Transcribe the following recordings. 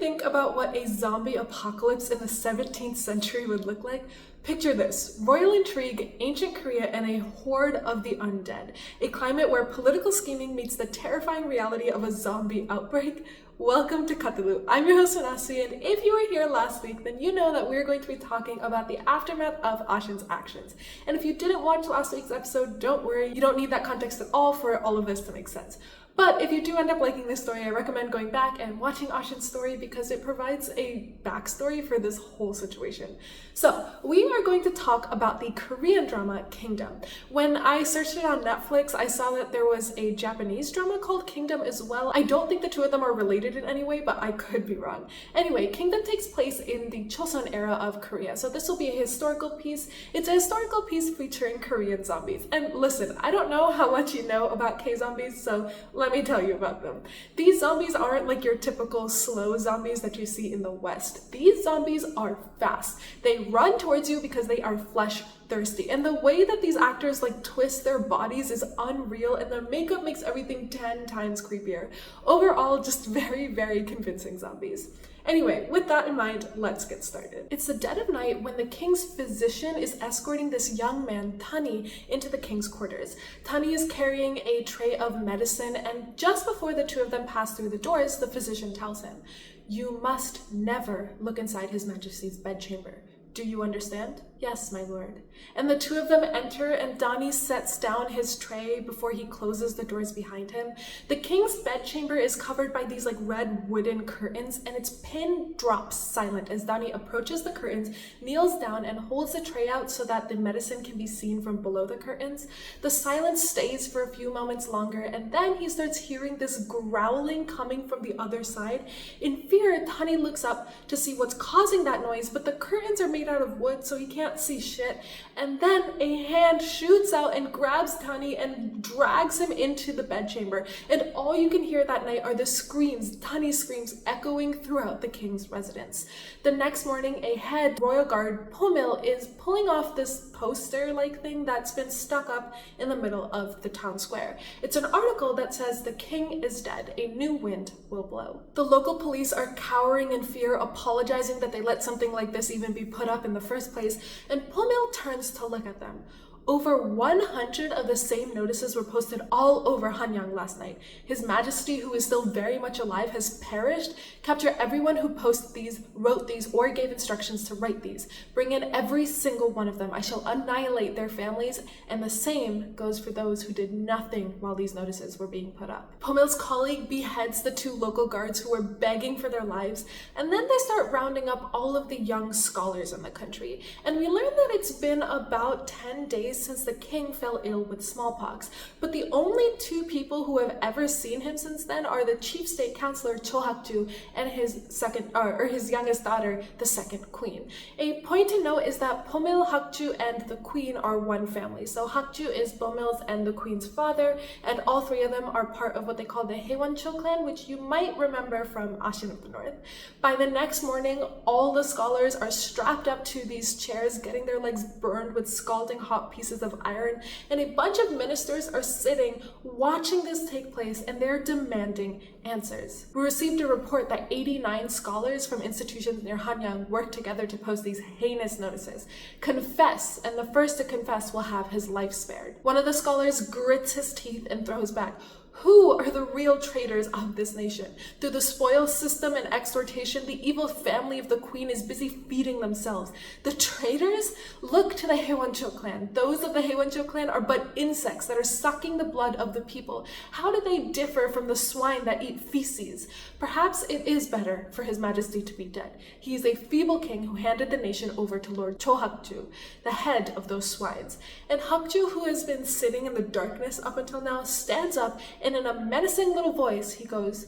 think about what a zombie apocalypse in the 17th century would look like, picture this: royal intrigue, ancient Korea, and a horde of the undead. A climate where political scheming meets the terrifying reality of a zombie outbreak. Welcome to Cthulhu. I'm your host, Manasi, and if you were here last week, then you know that we're going to be talking about the aftermath of Ashin's actions. And if you didn't watch last week's episode, don't worry, you don't need that context at all for all of this to make sense. But if you do end up liking this story, I recommend going back and watching Ashin's story because it provides a backstory for this whole situation. So we are going to talk about the Korean drama Kingdom. When I searched it on Netflix, I saw that there was a Japanese drama called Kingdom as well. I don't think the two of them are related in any way, but I could be wrong. Anyway, Kingdom takes place in the Chosun era of Korea. So this will be a historical piece. It's a historical piece featuring Korean zombies. And listen, I don't know how much you know about K-zombies, so let me tell you about them. These zombies aren't like your typical slow zombies that you see in the West. These zombies are fast. They run towards you because they are flesh thirsty. And the way that these actors like twist their bodies is unreal, and the makeup makes everything 10 times creepier. Overall, just very, very convincing zombies. Anyway, with that in mind, let's get started. It's the dead of night when the king's physician is escorting this young man, Tani, into the king's quarters. Tani is carrying a tray of medicine, and just before the two of them pass through the doors, the physician tells him, "You must never look inside His Majesty's bedchamber. Do you understand?" "Yes, my lord." And the two of them enter, and Donnie sets down his tray before he closes the doors behind him. The king's bedchamber is covered by these like red wooden curtains, and its pin drops silent as Donnie approaches the curtains, kneels down, and holds the tray out so that the medicine can be seen from below the curtains. The silence stays for a few moments longer, and then he starts hearing this growling coming from the other side. In fear, Donnie looks up to see what's causing that noise, but the curtains are made out of wood, so he can't see shit. And then a hand shoots out and grabs Tani and drags him into the bedchamber. And all you can hear that night are the screams, Tani's screams, echoing throughout the king's residence. The next morning, a head royal guard, Pomil, is pulling off this poster-like thing that's been stuck up in the middle of the town square. It's an article that says, "The king is dead. A new wind will blow." The local police are cowering in fear, apologizing that they let something like this even be put up in the first place, and Pomil turns to look at them. Over 100 of the same notices were posted all over Hanyang last night. His Majesty, who is still very much alive, has perished. Capture everyone who posted these, wrote these, or gave instructions to write these. Bring in every single one of them. I shall annihilate their families, and the same goes for those who did nothing while these notices were being put up. Pomil's colleague beheads the two local guards who were begging for their lives, and then they start rounding up all of the young scholars in the country. And we learn that it's been about 10 days since the king fell ill with smallpox, but the only two people who have ever seen him since then are the chief state counselor Cho Hak-ju and his youngest daughter, the second queen. A point to note is that Pomil, Hak-ju, and the queen are one family. So Hak-ju is Pomil's and the queen's father, and all three of them are part of what they call the Haewon-cho clan, which you might remember from Ashin of the North. By the next morning, all the scholars are strapped up to these chairs, getting their legs burned with scalding hot pieces of iron, and a bunch of ministers are sitting watching this take place, and they're demanding answers. We received a report that 89 scholars from institutions near Hanyang worked together to post these heinous notices. Confess, and the first to confess will have his life spared. One of the scholars grits his teeth and throws back, "Who are the real traitors of this nation? Through the spoil system and extortation, the evil family of the queen is busy feeding themselves. The traitors? Look to the Haewon-cho clan. Those of the Haewon-cho clan are but insects that are sucking the blood of the people. How do they differ from the swine that eat feces? Perhaps it is better for His Majesty to be dead. He is a feeble king who handed the nation over to Lord Cho Hak-ju, the head of those swines." And Hak-ju, who has been sitting in the darkness up until now, stands up, and in a menacing little voice, he goes,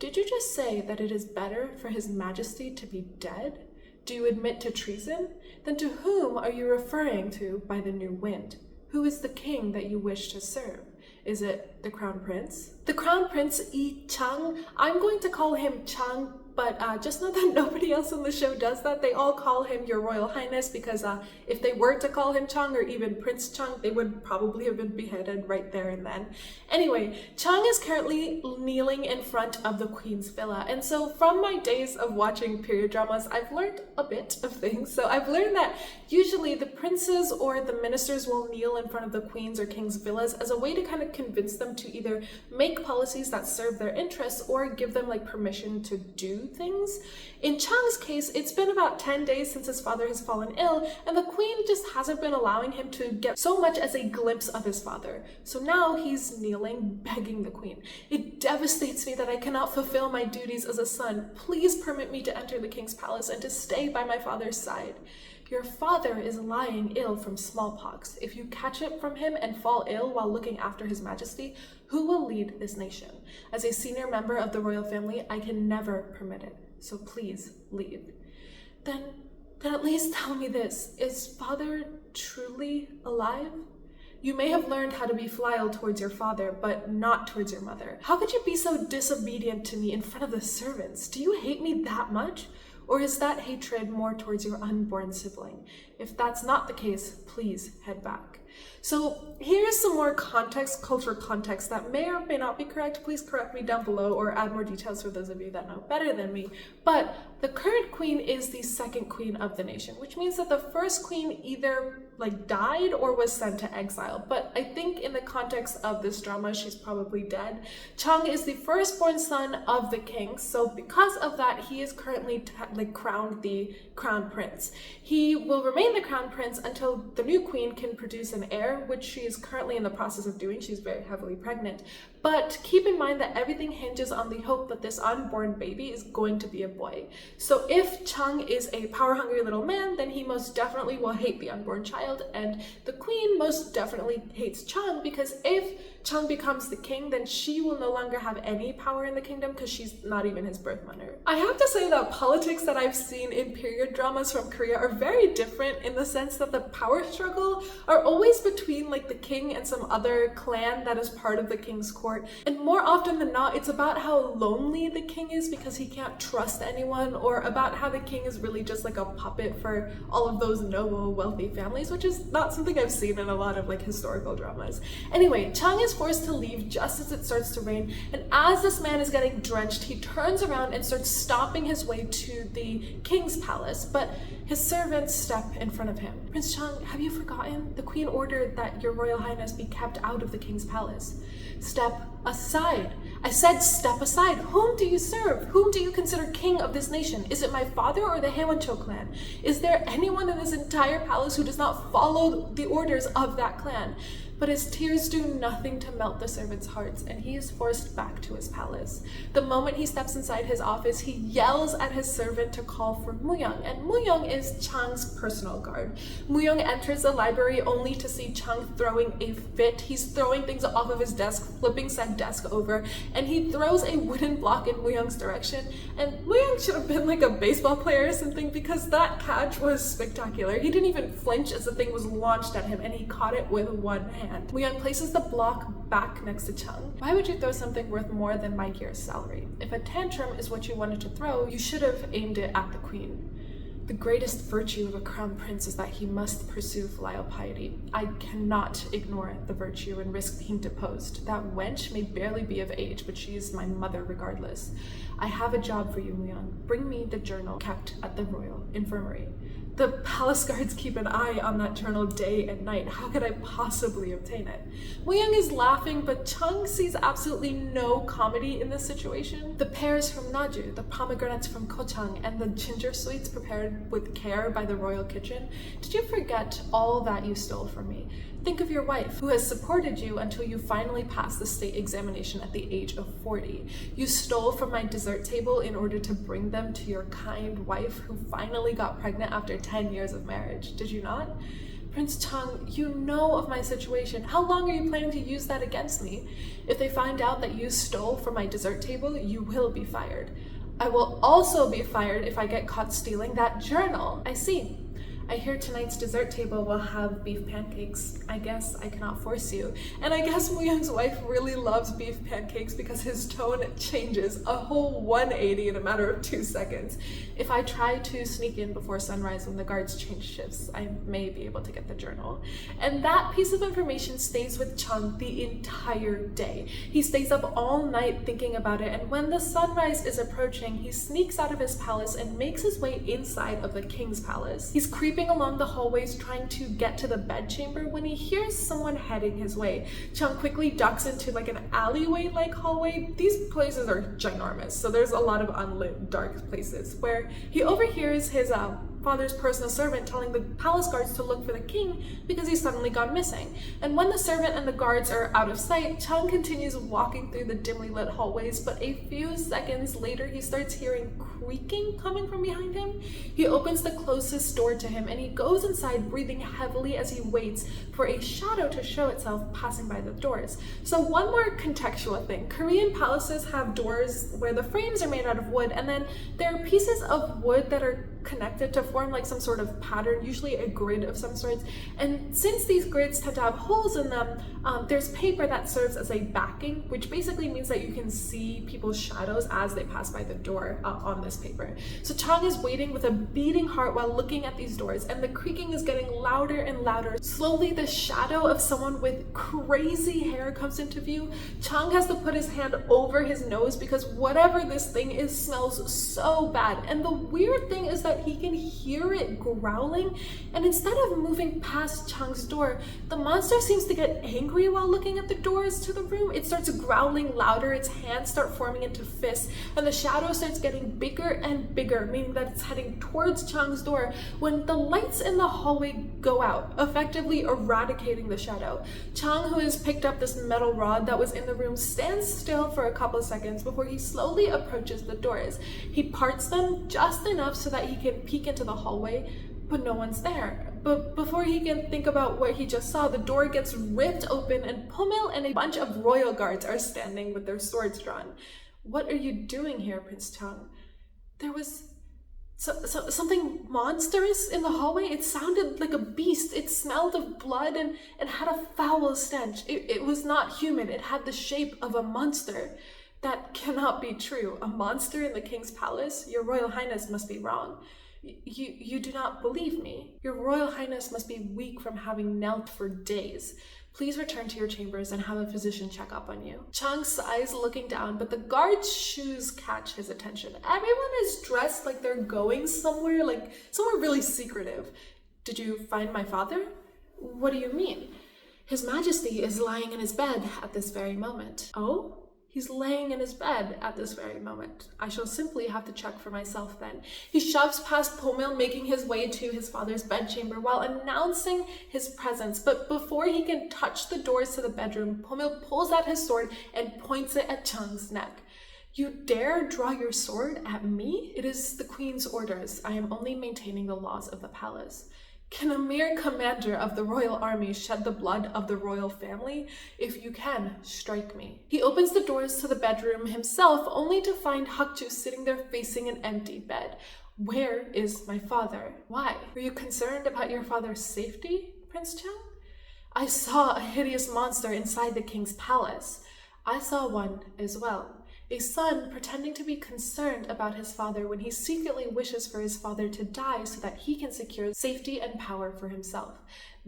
"Did you just say that it is better for His Majesty to be dead? Do you admit to treason? Then to whom are you referring to by the new wind? Who is the king that you wish to serve? Is it the crown prince. The crown prince Chang, I'm going to call him Chang, but just know that nobody else in the show does that. They all call him Your Royal Highness because if they were to call him Chang or even Prince Chang, they would probably have been beheaded right there and then. Anyway, Chang is currently kneeling in front of the queen's villa. And so from my days of watching period dramas, I've learned a bit of things. So I've learned that usually the princes or the ministers will kneel in front of the queen's or king's villas as a way to kind of convince them to either make policies that serve their interests or give them like permission to do things. In Chang's case, it's been about 10 days since his father has fallen ill, and the queen just hasn't been allowing him to get so much as a glimpse of his father. So now he's kneeling, begging the queen. It devastates me that I cannot fulfill my duties as a son. Please permit me to enter the king's palace and to stay by my father's side. Your father is lying ill from smallpox. If you catch it from him and fall ill while looking after his majesty, who will lead this nation? As a senior member of the royal family, I can never permit it. So please leave. Then at least tell me this. Is father truly alive? You may have learned how to be filial towards your father, but not towards your mother. How could you be so disobedient to me in front of the servants? Do you hate me that much? Or is that hatred more towards your unborn sibling? If that's not the case, please head back. So here's some more context, cultural context that may or may not be correct. Please correct me down below or add more details for those of you that know better than me. But the current queen is the second queen of the nation, which means that the first queen either died or was sent to exile. But I think in the context of this drama, she's probably dead. Chang is the firstborn son of the king. So because of that, he is currently crowned the crown prince. He will remain the crown prince until the new queen can produce an heir, which she is currently in the process of doing. She's very heavily pregnant. But keep in mind that everything hinges on the hope that this unborn baby is going to be a boy. So if Chang is a power-hungry little man, then he most definitely will hate the unborn child, and the queen most definitely hates Chang because if Chang becomes the king, then she will no longer have any power in the kingdom because she's not even his birth mother. I have to say that politics that I've seen in period dramas from Korea are very different in the sense that the power struggle are always between the king and some other clan that is part of the king's court. And more often than not, it's about how lonely the king is because he can't trust anyone, or about how the king is really just like a puppet for all of those noble, wealthy families, which is not something I've seen in a lot of historical dramas. Anyway, Chang is forced to leave just as it starts to rain, and as this man is getting drenched, he turns around and starts stomping his way to the king's palace, but his servants step in front of him. Prince Chang, have you forgotten? The queen ordered that your royal highness be kept out of the king's palace. Step aside. I said step aside. Whom do you serve? Whom do you consider king of this nation? Is it my father or the Haewon-cho clan? Is there anyone in this entire palace who does not follow the orders of that clan? But his tears do nothing to melt the servants' hearts, and he is forced back to his palace. The moment he steps inside his office, he yells at his servant to call for Mu-young, and Mu-young is Chang's personal guard. Mu-young enters the library only to see Chang throwing a fit. He's throwing things off of his desk, flipping said desk over, and he throws a wooden block in Mu-young's direction. And Mu-young should have been like a baseball player or something because that catch was spectacular. He didn't even flinch as the thing was launched at him, and he caught it with one hand. Mu-young places the block back next to Chang. Why would you throw something worth more than my year's salary? If a tantrum is what you wanted to throw, you should have aimed it at the queen. The greatest virtue of a crown prince is that he must pursue filial piety. I cannot ignore the virtue and risk being deposed. That wench may barely be of age, but she is my mother regardless. I have a job for you, Mu-young. Bring me the journal kept at the royal infirmary. The palace guards keep an eye on that journal day and night. How could I possibly obtain it? Mu-young is laughing, but Chang sees absolutely no comedy in this situation. The pears from Naju, the pomegranates from Kochang, and the ginger sweets prepared with care by the royal kitchen. Did you forget all that you stole from me? Think of your wife, who has supported you until you finally passed the state examination at the age of 40. You stole from my dessert table in order to bring them to your kind wife, who finally got pregnant after 10 years of marriage. Did you not? Prince Chang, you know of my situation. How long are you planning to use that against me? If they find out that you stole from my dessert table, you will be fired. I will also be fired if I get caught stealing that journal. I see. I hear tonight's dessert table will have beef pancakes. I guess I cannot force you. And I guess Mu-Young's wife really loves beef pancakes because his tone changes a whole 180 in a matter of 2 seconds. If I try to sneak in before sunrise when the guards change shifts, I may be able to get the journal. And that piece of information stays with Chung the entire day. He stays up all night thinking about it, and when the sunrise is approaching, he sneaks out of his palace and makes his way inside of the king's palace. He's creeping along the hallways trying to get to the bedchamber when he hears someone heading his way. Chung quickly ducks into like an alleyway-like hallway. These places are ginormous, so there's a lot of unlit dark places where he overhears his father's personal servant telling the palace guards to look for the king because he's suddenly gone missing. And when the servant and the guards are out of sight, Chung continues walking through the dimly lit hallways, but a few seconds later he starts hearing creaking coming from behind him. He opens the closest door to him and he goes inside, breathing heavily as he waits for a shadow to show itself passing by the doors. So one more contextual thing. Korean palaces have doors where the frames are made out of wood, and then there are pieces of wood that are connected to form like some sort of pattern, usually a grid of some sorts. And since these grids tend to have holes in them, there's paper that serves as a backing, which basically means that you can see people's shadows as they pass by the door on this paper. So Chung is waiting with a beating heart while looking at these doors, and the creaking is getting louder and louder. Slowly, the shadow of someone with crazy hair comes into view. Chung has to put his hand over his nose because whatever this thing is smells so bad. And the weird thing is that he can hear it growling, and instead of moving past Chung's door, the monster seems to get angry while looking at the doors to the room. It starts growling louder, its hands start forming into fists, and the shadow starts getting bigger and bigger, meaning that it's heading towards Chung's door when the lights in the hallway go out, effectively eradicating the shadow. Chung, who has picked up this metal rod that was in the room, stands still for a couple of seconds before he slowly approaches the doors. He parts them just enough so that he can peek into the hallway, but no one's there. But before he can think about what he just saw, the door gets ripped open and Pummel and a bunch of royal guards are standing with their swords drawn. "What are you doing here, Prince Chung?" There was something monstrous in the hallway. It sounded like a beast. It smelled of blood and had a foul stench. It was not human. It had the shape of a monster. "That cannot be true. A monster in the king's palace? Your Royal Highness must be wrong. You do not believe me. Your Royal Highness must be weak from having knelt for days. Please return to your chambers and have a physician check up on you." Chung sighs, looking down, but the guard's shoes catch his attention. Everyone is dressed like they're going somewhere, like somewhere really secretive. "Did you find my father?" "What do you mean?" "His Majesty is lying in his bed at this very moment." "Oh? He's laying in his bed at this very moment. I shall simply have to check for myself then." He shoves past Pummel, making his way to his father's bedchamber while announcing his presence. But before he can touch the doors to the bedroom, Pummel pulls out his sword and points it at Chung's neck. "You dare draw your sword at me? It is the Queen's orders. I am only maintaining the laws of the palace." "Can a mere commander of the royal army shed the blood of the royal family? If you can, strike me." He opens the doors to the bedroom himself, only to find Hakju sitting there facing an empty bed. "Where is my father? Why? Are you concerned about your father's safety, Prince Chung?" "I saw a hideous monster inside the king's palace." "I saw one as well. A son pretending to be concerned about his father when he secretly wishes for his father to die so that he can secure safety and power for himself.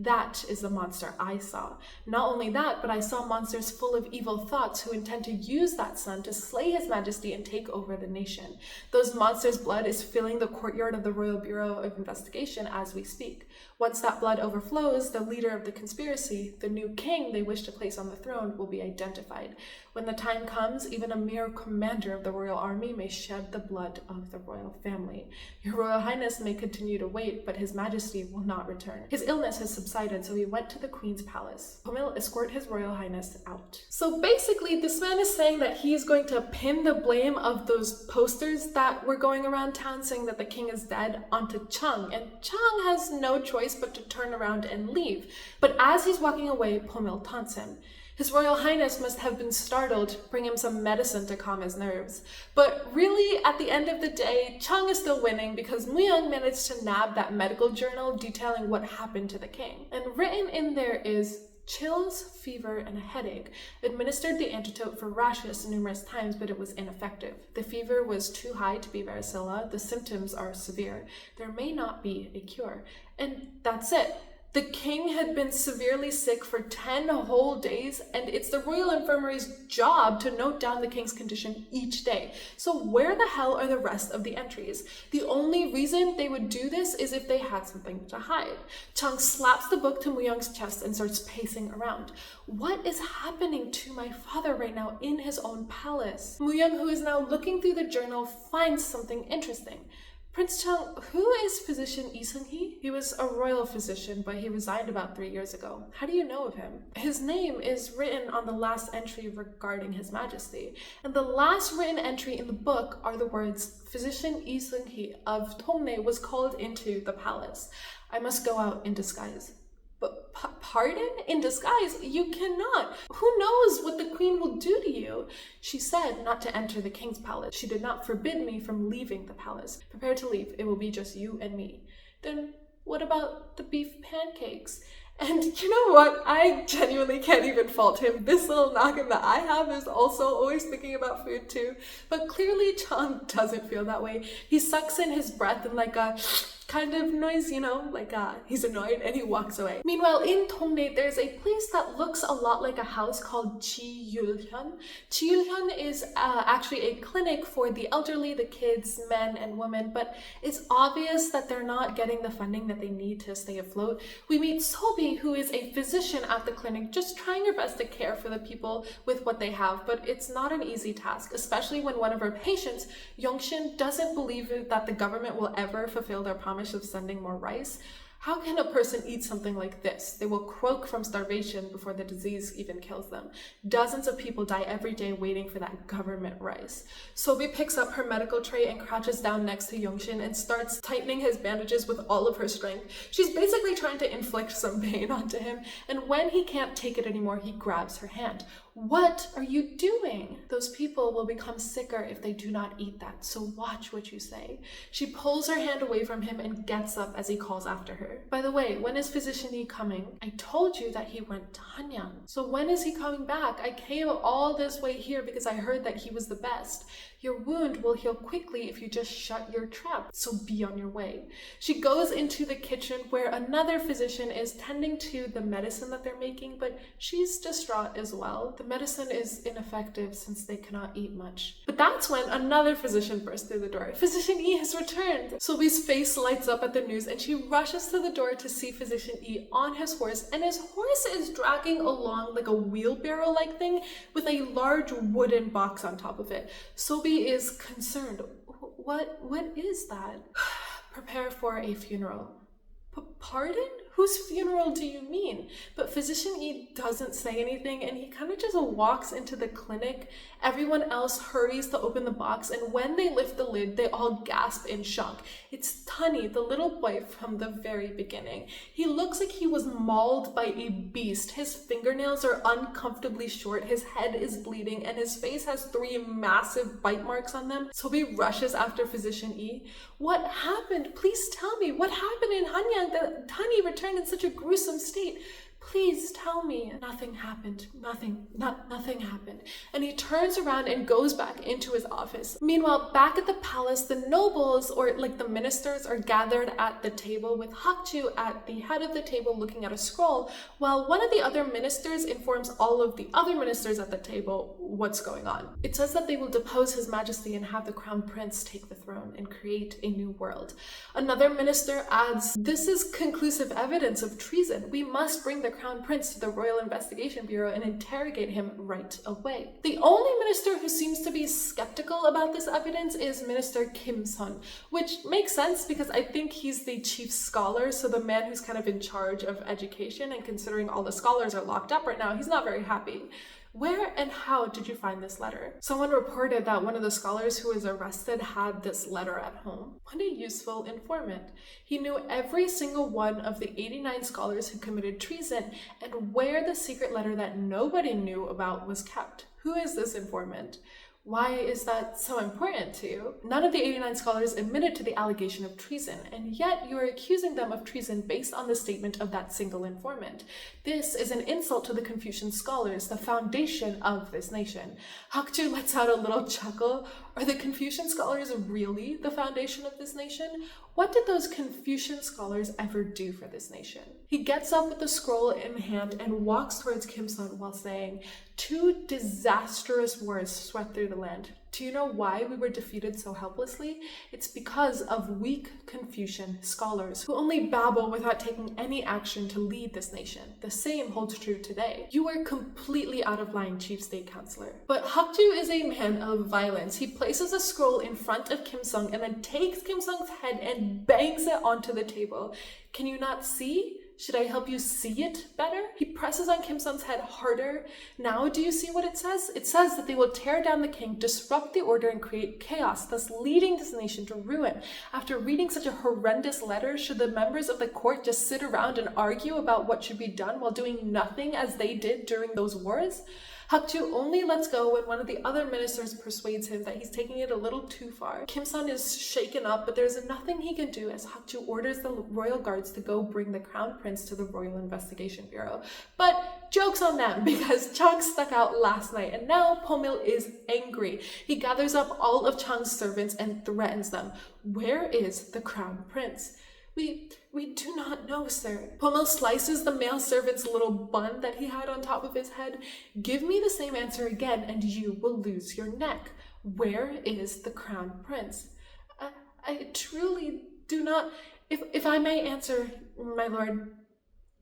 That is the monster I saw. Not only that, but I saw monsters full of evil thoughts who intend to use that son to slay his majesty and take over the nation. Those monsters' blood is filling the courtyard of the Royal Bureau of Investigation as we speak. Once that blood overflows, the leader of the conspiracy, the new king they wish to place on the throne, will be identified. When the time comes, even a mere commander of the royal army may shed the blood of the royal family. Your Royal Highness may continue to wait, but his majesty will not return. His illness has subsided, so he went to the queen's palace. Pummel, escort his Royal Highness out." So basically, this man is saying that he is going to pin the blame of those posters that were going around town saying that the king is dead onto Chung, and Chung has no choice but to turn around and leave. But as he's walking away, Pummel taunts him. His Royal Highness must have been startled to bring him some medicine to calm his nerves. But really, at the end of the day, Chung is still winning because Muyoung managed to nab that medical journal detailing what happened to the king. And written in there is chills, fever, and a headache. Administered the antidote for rashes numerous times, but it was ineffective. The fever was too high to be varicella. The symptoms are severe. There may not be a cure. And that's it. The king had been severely sick for 10 whole days, and it's the royal infirmary's job to note down the king's condition each day. So where the hell are the rest of the entries? The only reason they would do this is if they had something to hide. Chung slaps the book to Muyoung's chest and starts pacing around. What is happening to my father right now in his own palace? Muyoung, who is now looking through the journal, finds something interesting. Prince Chung, who is physician Lee Seong-Hun? He was a royal physician, but he resigned about 3 years ago. How do you know of him? His name is written on the last entry regarding His Majesty. And the last written entry in the book are the words, Physician Lee Seong-Hun of Dongnae was called into the palace. I must go out in disguise. But pardon? In disguise? You cannot. Who knows what the queen will do to you? She said not to enter the king's palace. She did not forbid me from leaving the palace. Prepare to leave. It will be just you and me. Then what about the beef pancakes? And you know what? I genuinely can't even fault him. This little noggin that I have is also always thinking about food too. But clearly Chung doesn't feel that way. He sucks in his breath and like a kind of noise, you know, like he's annoyed, and he walks away. Meanwhile, in Dongnae, there's a place that looks a lot like a house called Ji-Hoon. Ji-Hoon is actually a clinic for the elderly, the kids, men, and women, but it's obvious that they're not getting the funding that they need to stay afloat. We meet Sobi, who is a physician at the clinic, just trying her best to care for the people with what they have, but it's not an easy task, especially when one of her patients, Yongshin, doesn't believe that the government will ever fulfill their promise of sending more rice. How can a person eat something like this? They will croak from starvation before the disease even kills them. Dozens of people die every day waiting for that government rice. Sobi picks up her medical tray and crouches down next to Yongshin and starts tightening his bandages with all of her strength. She's basically trying to inflict some pain onto him, and when he can't take it anymore, he grabs her hand. What are you doing? Those people will become sicker if they do not eat that, so watch what you say. She pulls her hand away from him and gets up as he calls after her. By the way, when is Physician Yi coming? I told you that he went to Hanyang. So when is he coming back? I came all this way here because I heard that he was the best. Your wound will heal quickly if you just shut your trap, so be on your way. She goes into the kitchen where another physician is tending to the medicine that they're making, but she's distraught as well. The medicine is ineffective since they cannot eat much. But that's when another physician bursts through the door. Physician E has returned! Sobi's face lights up at the news and she rushes to the door to see Physician E on his horse, and his horse is dragging along like a wheelbarrow-like thing with a large wooden box on top of it. Sobi is concerned. What is that? Prepare for a funeral. Pardon? Whose funeral do you mean? But Physician E doesn't say anything, and he kind of just walks into the clinic. Everyone else hurries to open the box, and when they lift the lid, they all gasp in shock. It's Tunny, the little boy from the very beginning. He looks like he was mauled by a beast. His fingernails are uncomfortably short, his head is bleeding, and his face has 3 massive bite marks on them. Sobi rushes after Physician E. What happened? Please tell me. What happened in Hanyang that Tunny returned in such a gruesome state? Please tell me. Nothing happened. Nothing happened. And he turns around and goes back into his office. Meanwhile, back at the palace, the nobles, or like the ministers, are gathered at the table with Hakju at the head of the table looking at a scroll, while one of the other ministers informs all of the other ministers at the table what's going on. It says that they will depose His Majesty and have the crown prince take the throne and create a new world. Another minister adds, "This is conclusive evidence of treason. We must bring the crown prince to the Royal Investigation Bureau and interrogate him right away." The only minister who seems to be skeptical about this evidence is Minister Kim Sun, which makes sense because I think he's the chief scholar, so the man who's kind of in charge of education, and considering all the scholars are locked up right now, he's not very happy. Where and how did you find this letter? Someone reported that one of the scholars who was arrested had this letter at home. What a useful informant. He knew every single one of the 89 scholars who committed treason and where the secret letter that nobody knew about was kept. Who is this informant? Why is that so important to you? None of the 89 scholars admitted to the allegation of treason, and yet you are accusing them of treason based on the statement of that single informant. This is an insult to the Confucian scholars, the foundation of this nation. Hakju lets out a little chuckle. Are the Confucian scholars really the foundation of this nation? What did those Confucian scholars ever do for this nation? He gets up with the scroll in hand and walks towards Kim-sun while saying, 2 disastrous wars swept through the land. Do you know why we were defeated so helplessly? It's because of weak Confucian scholars who only babble without taking any action to lead this nation. The same holds true today. You are completely out of line, Chief State Counselor. But Hakju is a man of violence. He places a scroll in front of Kim Sung and then takes Kim Sung's head and bangs it onto the table. Can you not see? Should I help you see it better? He presses on Kim Sung's head harder. Now do you see what it says? It says that they will tear down the king, disrupt the order, and create chaos, thus leading this nation to ruin. After reading such a horrendous letter, should the members of the court just sit around and argue about what should be done while doing nothing as they did during those wars? Hakju only lets go when one of the other ministers persuades him that he's taking it a little too far. Kim-sun is shaken up, but there's nothing he can do as Hakju orders the royal guards to go bring the crown prince to the Royal Investigation Bureau. But joke's on them, because Chang stuck out last night, and now Pomil is angry. He gathers up all of Chang's servants and threatens them. Where is the crown prince? We do not know, sir. Pomil slices the male servant's little bun that he had on top of his head. Give me the same answer again and you will lose your neck. Where is the crown prince? I truly do not... If I may answer, my lord,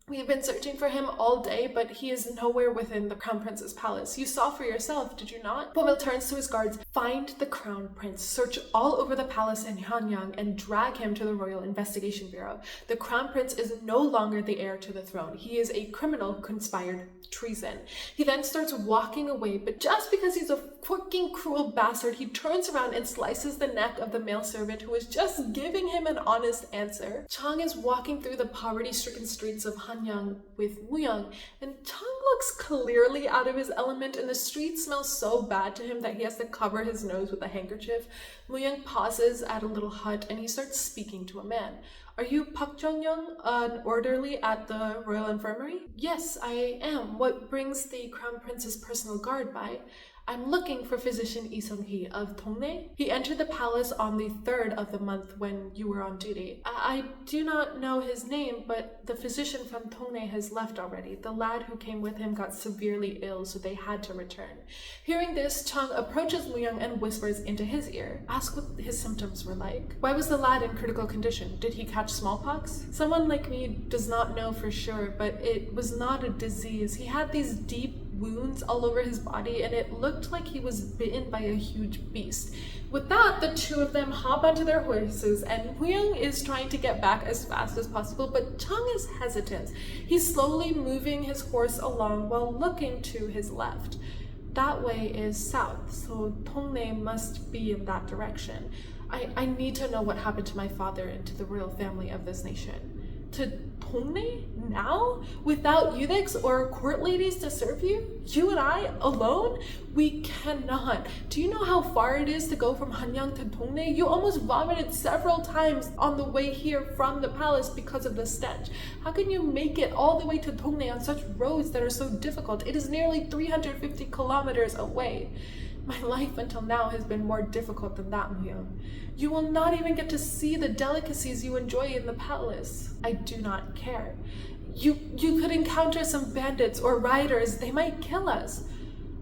we have been searching for him all day, but he is nowhere within the crown prince's palace. You saw for yourself, did you not? Pomil turns to his guards. Find the crown prince. Search all over the palace in Hanyang and drag him to the Royal Investigation Bureau. The crown prince is no longer the heir to the throne. He is a criminal who conspired treason. He then starts walking away, but just because he's a fucking cruel bastard, he turns around and slices the neck of the male servant who was just giving him an honest answer. Chang is walking through the poverty-stricken streets of Hanyang with Muyang, and Chang looks clearly out of his element, and the street smells so bad to him that he has to cover his nose with a handkerchief. Muyang pauses at a little hut and he starts speaking to a man. Are you Park Jong-young, an orderly at the Royal Infirmary? Yes, I am. What brings the Crown Prince's personal guard by? I'm looking for physician Lee Seong-Hee of Dongnae. He entered the palace on the 3rd of the month when you were on duty. I do not know his name, but the physician from Dongnae has left already. The lad who came with him got severely ill, so they had to return. Hearing this, Chang approaches Muyang and whispers into his ear. Ask what his symptoms were like. Why was the lad in critical condition? Did he catch smallpox? Someone like me does not know for sure, but it was not a disease. He had these deep wounds all over his body, and it looked like he was bitten by a huge beast. With that, the two of them hop onto their horses, and Huyang is trying to get back as fast as possible, but Chang is hesitant. He's slowly moving his horse along while looking to his left. That way is south, so Dongnae must be in that direction. I need to know what happened to my father and to the royal family of this nation. To Dongnae? Now? Without eunuchs or court ladies to serve you? You and I? Alone? We cannot. Do you know how far it is to go from Hanyang to Dongnae? You almost vomited several times on the way here from the palace because of the stench. How can you make it all the way to Dongnae on such roads that are so difficult? It is nearly 350 kilometers away. My life until now has been more difficult than that, Muyang. You will not even get to see the delicacies you enjoy in the palace. I do not care. You could encounter some bandits or rioters. They might kill us.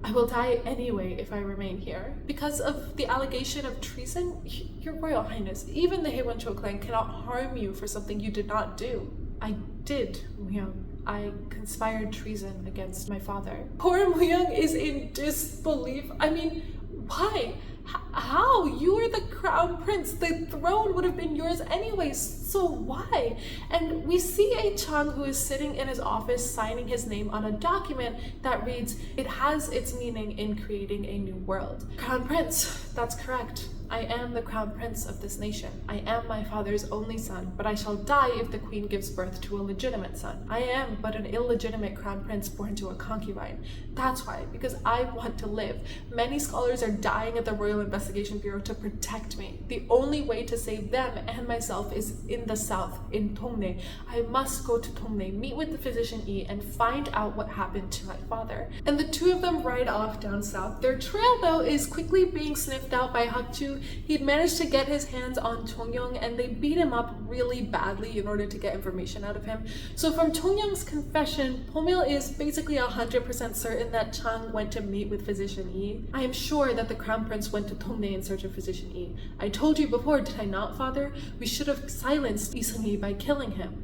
I will die anyway if I remain here. Because of the allegation of treason, Your Royal Highness, even the Haewon-cho clan cannot harm you for something you did not do. I did, Muyang. I conspired treason against my father. Poor Muyang is in disbelief. I mean, why? How? You are the crown prince. The throne would have been yours anyways, so why? And we see a Chang who is sitting in his office signing his name on a document that reads, "It has its meaning in creating a new world." Crown prince, that's correct. I am the crown prince of this nation. I am my father's only son, but I shall die if the queen gives birth to a legitimate son. I am but an illegitimate crown prince born to a concubine. That's why, because I want to live. Many scholars are dying at the Royal Investigation Bureau to protect me. The only way to save them and myself is in the south, in Dongnae. I must go to Dongnae, meet with the physician Yi, and find out what happened to my father. And the two of them ride off down south. Their trail, though, is quickly being sniffed out by Hakju. He'd managed to get his hands on Chongyong, and they beat him up really badly in order to get information out of him. So from Chongyong's confession, Pomil is basically 100% certain that Chang went to meet with physician Yi. I am sure that the crown prince went to Dongnae in search of physician Yi. I told you before, did I not, father? We should have silenced Yi by killing him.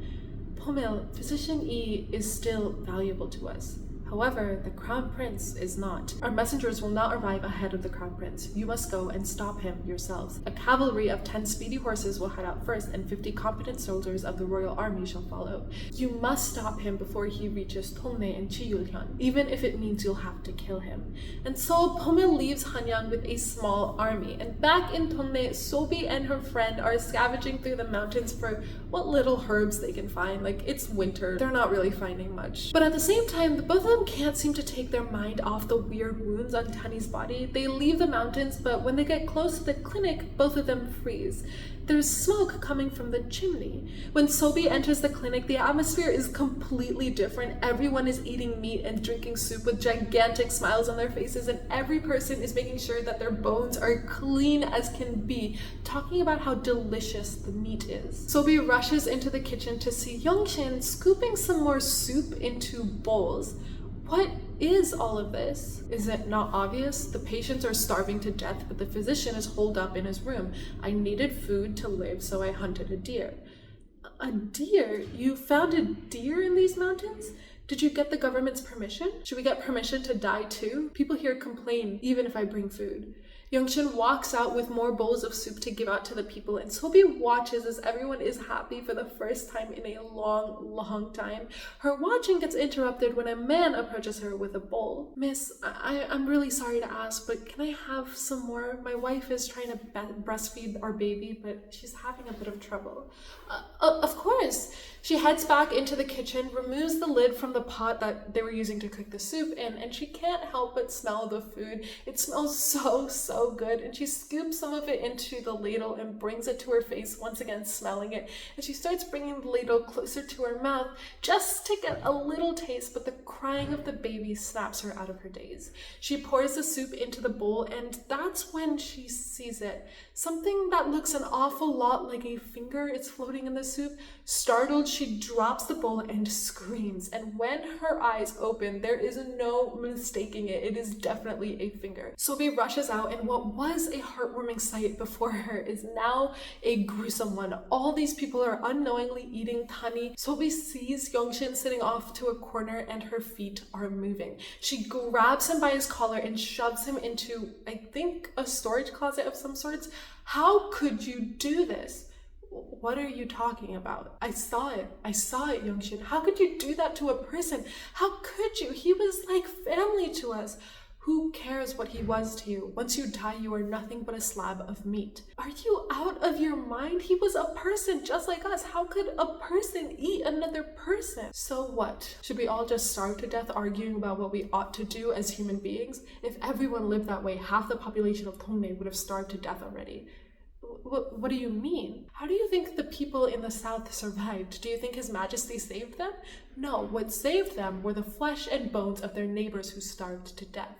Pomil, physician Yi is still valuable to us. However, the crown prince is not. Our messengers will not arrive ahead of the crown prince. You must go and stop him yourselves. A cavalry of 10 speedy horses will head out first, and 50 competent soldiers of the royal army shall follow. You must stop him before he reaches Dongnae and Ji-Hoon, even if it means you'll have to kill him. And so Pomil leaves Hanyang with a small army, and back in Dongnae, Sobi and her friend are scavenging through the mountains for what little herbs they can find. Like, it's winter, they're not really finding much. But at the same time, both of them can't seem to take their mind off the weird wounds on Tani's body. They leave the mountains, but when they get close to the clinic, both of them freeze. There's smoke coming from the chimney. When Sobi enters the clinic, the atmosphere is completely different. Everyone is eating meat and drinking soup with gigantic smiles on their faces, and every person is making sure that their bones are clean as can be, talking about how delicious the meat is. Sobi rushes into the kitchen to see Yongshin scooping some more soup into bowls. What is all of this? Is it not obvious? The patients are starving to death, but the physician is holed up in his room. I needed food to live, so I hunted a deer. A deer? You found a deer in these mountains? Did you get the government's permission? Should we get permission to die too? People here complain, even if I bring food. Yongshin walks out with more bowls of soup to give out to the people, and Sobi watches as everyone is happy for the first time in a long time. Her watching gets interrupted when a man approaches her with a bowl. Miss, I'm really sorry to ask, but can I have some more? My wife is trying to breastfeed our baby, but she's having a bit of trouble. Of course. She heads back into the kitchen, removes the lid from the pot that they were using to cook the soup in, and she can't help but smell the food. It smells so good, and she scoops some of it into the ladle and brings it to her face, once again smelling it, and she starts bringing the ladle closer to her mouth just to get a little taste, but the crying of the baby snaps her out of her daze. She pours the soup into the bowl, and that's when she sees it. Something that looks an awful lot like a finger is floating in the soup. Startled, she drops the bowl and screams, and when her eyes open, there is no mistaking it. It is definitely a finger. Sobi rushes out, and what was a heartwarming sight before her is now a gruesome one. All these people are unknowingly eating Tani. Sobi sees Yongshin sitting off to a corner, and her feet are moving. She grabs him by his collar and shoves him into, I think, a storage closet of some sorts. How could you do this? What are you talking about? I saw it, Yongshin. How could you do that to a person? How could you? He was like family to us. Who cares what he was to you? Once you die, you are nothing but a slab of meat. Are you out of your mind? He was a person just like us. How could a person eat another person? So what? Should we all just starve to death arguing about what we ought to do as human beings? If everyone lived that way, half the population of Dongnae would have starved to death already. What do you mean? How do you think the people in the south survived? Do you think His Majesty saved them? No, what saved them were the flesh and bones of their neighbors who starved to death.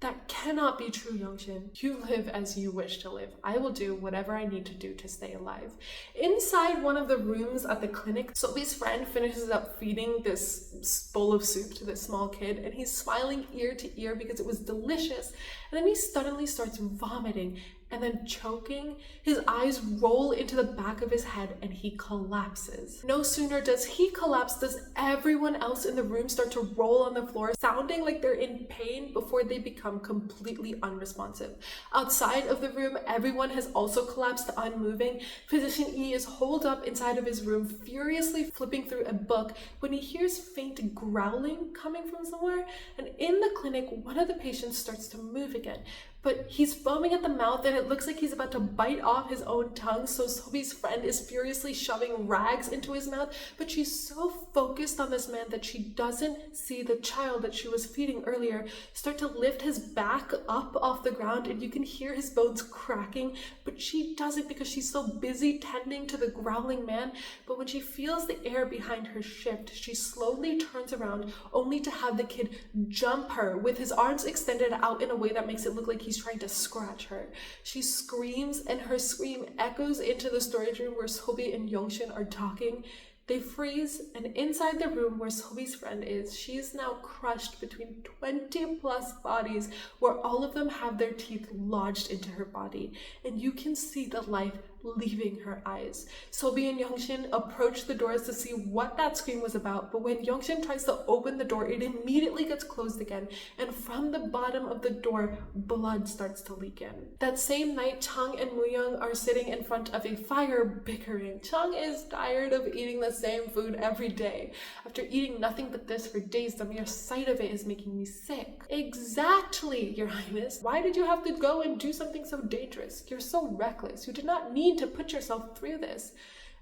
That cannot be true, Yongshin. You live as you wish to live. I will do whatever I need to do to stay alive. Inside one of the rooms at the clinic, Sobi's friend finishes up feeding this bowl of soup to this small kid, and he's smiling ear to ear because it was delicious. And then he suddenly starts vomiting and then choking, his eyes roll into the back of his head and he collapses. No sooner does he collapse does everyone else in the room start to roll on the floor, sounding like they're in pain before they become completely unresponsive. Outside of the room, everyone has also collapsed, unmoving. Physician E is holed up inside of his room, furiously flipping through a book when he hears faint growling coming from somewhere, and in the clinic, one of the patients starts to move again. But he's foaming at the mouth and it looks like he's about to bite off his own tongue, so Sobi's friend is furiously shoving rags into his mouth, but she's so focused on this man that she doesn't see the child that she was feeding earlier start to lift his back up off the ground, and you can hear his bones cracking, but she doesn't because she's so busy tending to the growling man. But when she feels the air behind her shift, she slowly turns around only to have the kid jump her with his arms extended out in a way that makes it look like he's trying to scratch her. She screams and her scream echoes into the storage room where Sobi and Yongshin are talking. They freeze, and inside the room where Sobi's friend is, she is now crushed between 20 plus bodies where all of them have their teeth lodged into her body, and you can see the life leaving her eyes. Sobi and Yongshin approach the doors to see what that scream was about, but when Yongshin tries to open the door, it immediately gets closed again, and from the bottom of the door, blood starts to leak in. That same night, Chung and Woo-young are sitting in front of a fire bickering. Chung is tired of eating the same food every day. After eating nothing but this for days, the mere sight of it is making me sick. Exactly, Your Highness. Why did you have to go and do something so dangerous? You're so reckless. You did not need to put yourself through this.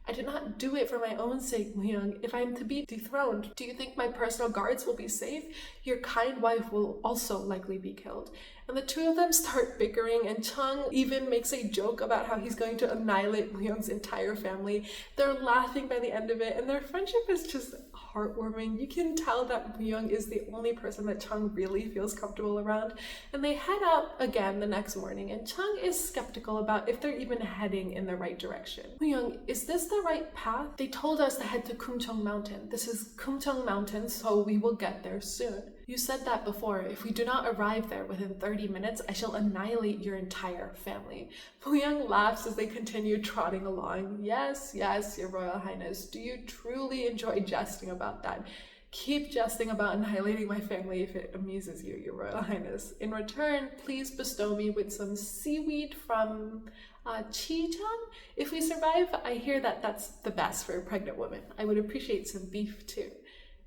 I did not do it for my own sake, Woo-young. If I am to be dethroned, do you think my personal guards will be safe? Your kind wife will also likely be killed. And the two of them start bickering, and Chung even makes a joke about how he's going to annihilate Woo-young's entire family. They're laughing by the end of it, and their friendship is just heartwarming. You can tell that Woo-young is the only person that Chung really feels comfortable around. And they head out again the next morning, and Chung is skeptical about if they're even heading in the right direction. Woo-young, is this the right path? They told us to head to Kumcheong Mountain. This is Kumcheong Mountain, so we will get there soon. You said that before. If we do not arrive there within 30 minutes, I shall annihilate your entire family. Woo-young laughs as they continue trotting along. Yes, yes, Your Royal Highness. Do you truly enjoy jesting about that? Keep jesting about annihilating my family if it amuses you, Your Royal Highness. In return, please bestow me with some seaweed from Chi-chan. If we survive, I hear that that's the best for a pregnant woman. I would appreciate some beef too.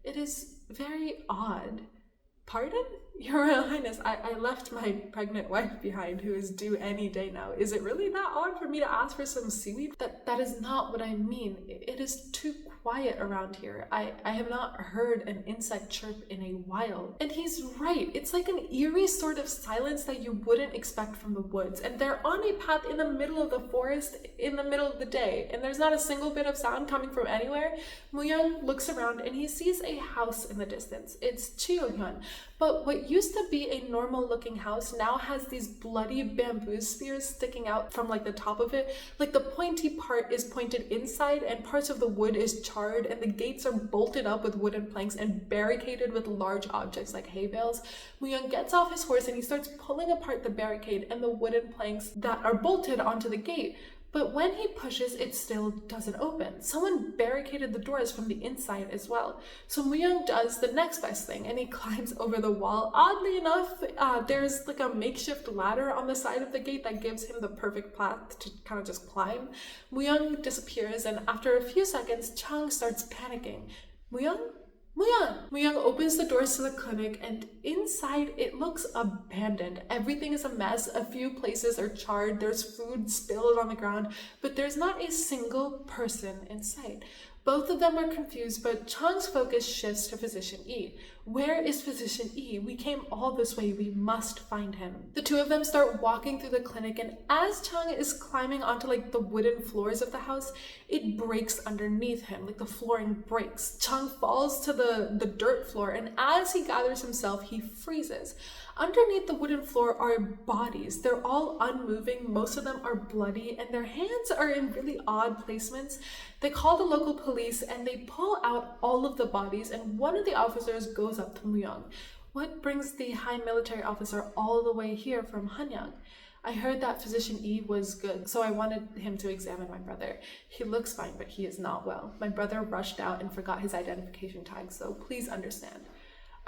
It is very odd. Pardon? Your Royal Highness, I left my pregnant wife behind who is due any day now. Is it really that odd for me to ask for some seaweed? That is not what I mean. It is too quiet around here. I have not heard an insect chirp in a while. And he's right. It's like an eerie sort of silence that you wouldn't expect from the woods. And they're on a path in the middle of the forest in the middle of the day. And there's not a single bit of sound coming from anywhere. Woo-young looks around and he sees a house in the distance. It's Ji-Hoon. But what used to be a normal looking house now has these bloody bamboo spears sticking out from like the top of it. Like the pointy part is pointed inside and parts of the wood is charred, and the gates are bolted up with wooden planks and barricaded with large objects like hay bales. Woo-young gets off his horse and he starts pulling apart the barricade and the wooden planks that are bolted onto the gate. But when he pushes, it still doesn't open. Someone barricaded the doors from the inside as well. So Woo-young does the next best thing and he climbs over the wall. Oddly enough, there's like a makeshift ladder on the side of the gate that gives him the perfect path to kind of just climb. Woo-young disappears, and after a few seconds, Chung starts panicking. Woo-young? Woo-young opens the doors to the clinic, and inside it looks abandoned. Everything is a mess. A few places are charred. There's food spilled on the ground, but there's not a single person in sight. Both of them are confused, but Chung's focus shifts to Physician E. Where is Physician E? We came all this way. We must find him. The two of them start walking through the clinic, and as Chung is climbing onto like the wooden floors of the house, it breaks underneath him. Like the flooring breaks. Chung falls to the dirt floor, and as he gathers himself, he freezes. Underneath the wooden floor are bodies. They're all unmoving. Most of them are bloody, and their hands are in really odd placements. They call the local police, and they pull out all of the bodies, and one of the officers goes up to Woo-young. What brings the high military officer all the way here from Hanyang? I heard that physician E was good, so I wanted him to examine my brother. He looks fine, but he is not well. My brother rushed out and forgot his identification tag, so please understand.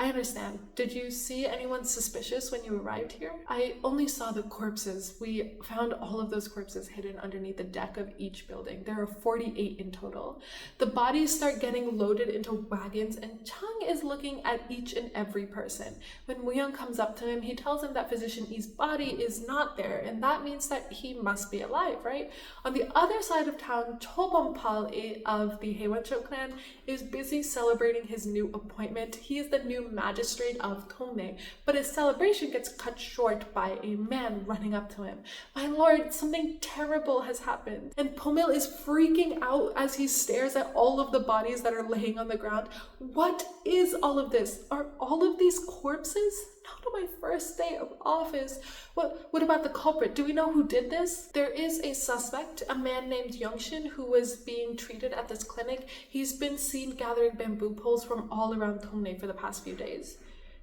I understand. Did you see anyone suspicious when you arrived here? I only saw the corpses. We found all of those corpses hidden underneath the deck of each building. There are 48 in total. The bodies start getting loaded into wagons, and Chung is looking at each and every person. When Woo-young comes up to him, he tells him that physician E's body is not there, and that means that he must be alive, right? On the other side of town, Cho Bom-pal of the Haewon-cho clan is busy celebrating his new appointment. He is the new magistrate of Dongnae, but his celebration gets cut short by a man running up to him. My lord, something terrible has happened. And Pomil is freaking out as he stares at all of the bodies that are laying on the ground. What is all of this? Are all of these corpses? Not on my first day of office. What about the culprit? Do we know who did this? There is a suspect, a man named Youngshin, who was being treated at this clinic. He's been seen gathering bamboo poles from all around Dongnae for the past few days.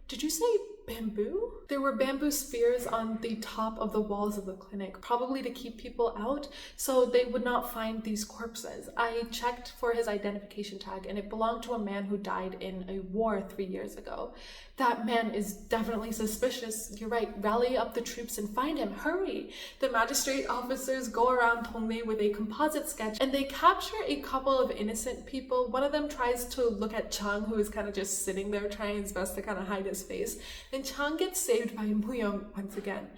Did you say bamboo? There were bamboo spears on the top of the walls of the clinic, probably to keep people out so they would not find these corpses. I checked for his identification tag and it belonged to a man who died in a war 3 years ago. That man is definitely suspicious. You're right, rally up the troops and find him, hurry! The magistrate officers go around Dongnae with a composite sketch and they capture a couple of innocent people. One of them tries to look at Chung, who is kind of just sitting there trying his best to kind of hide his face. And Chung gets saved by Woo-young once again.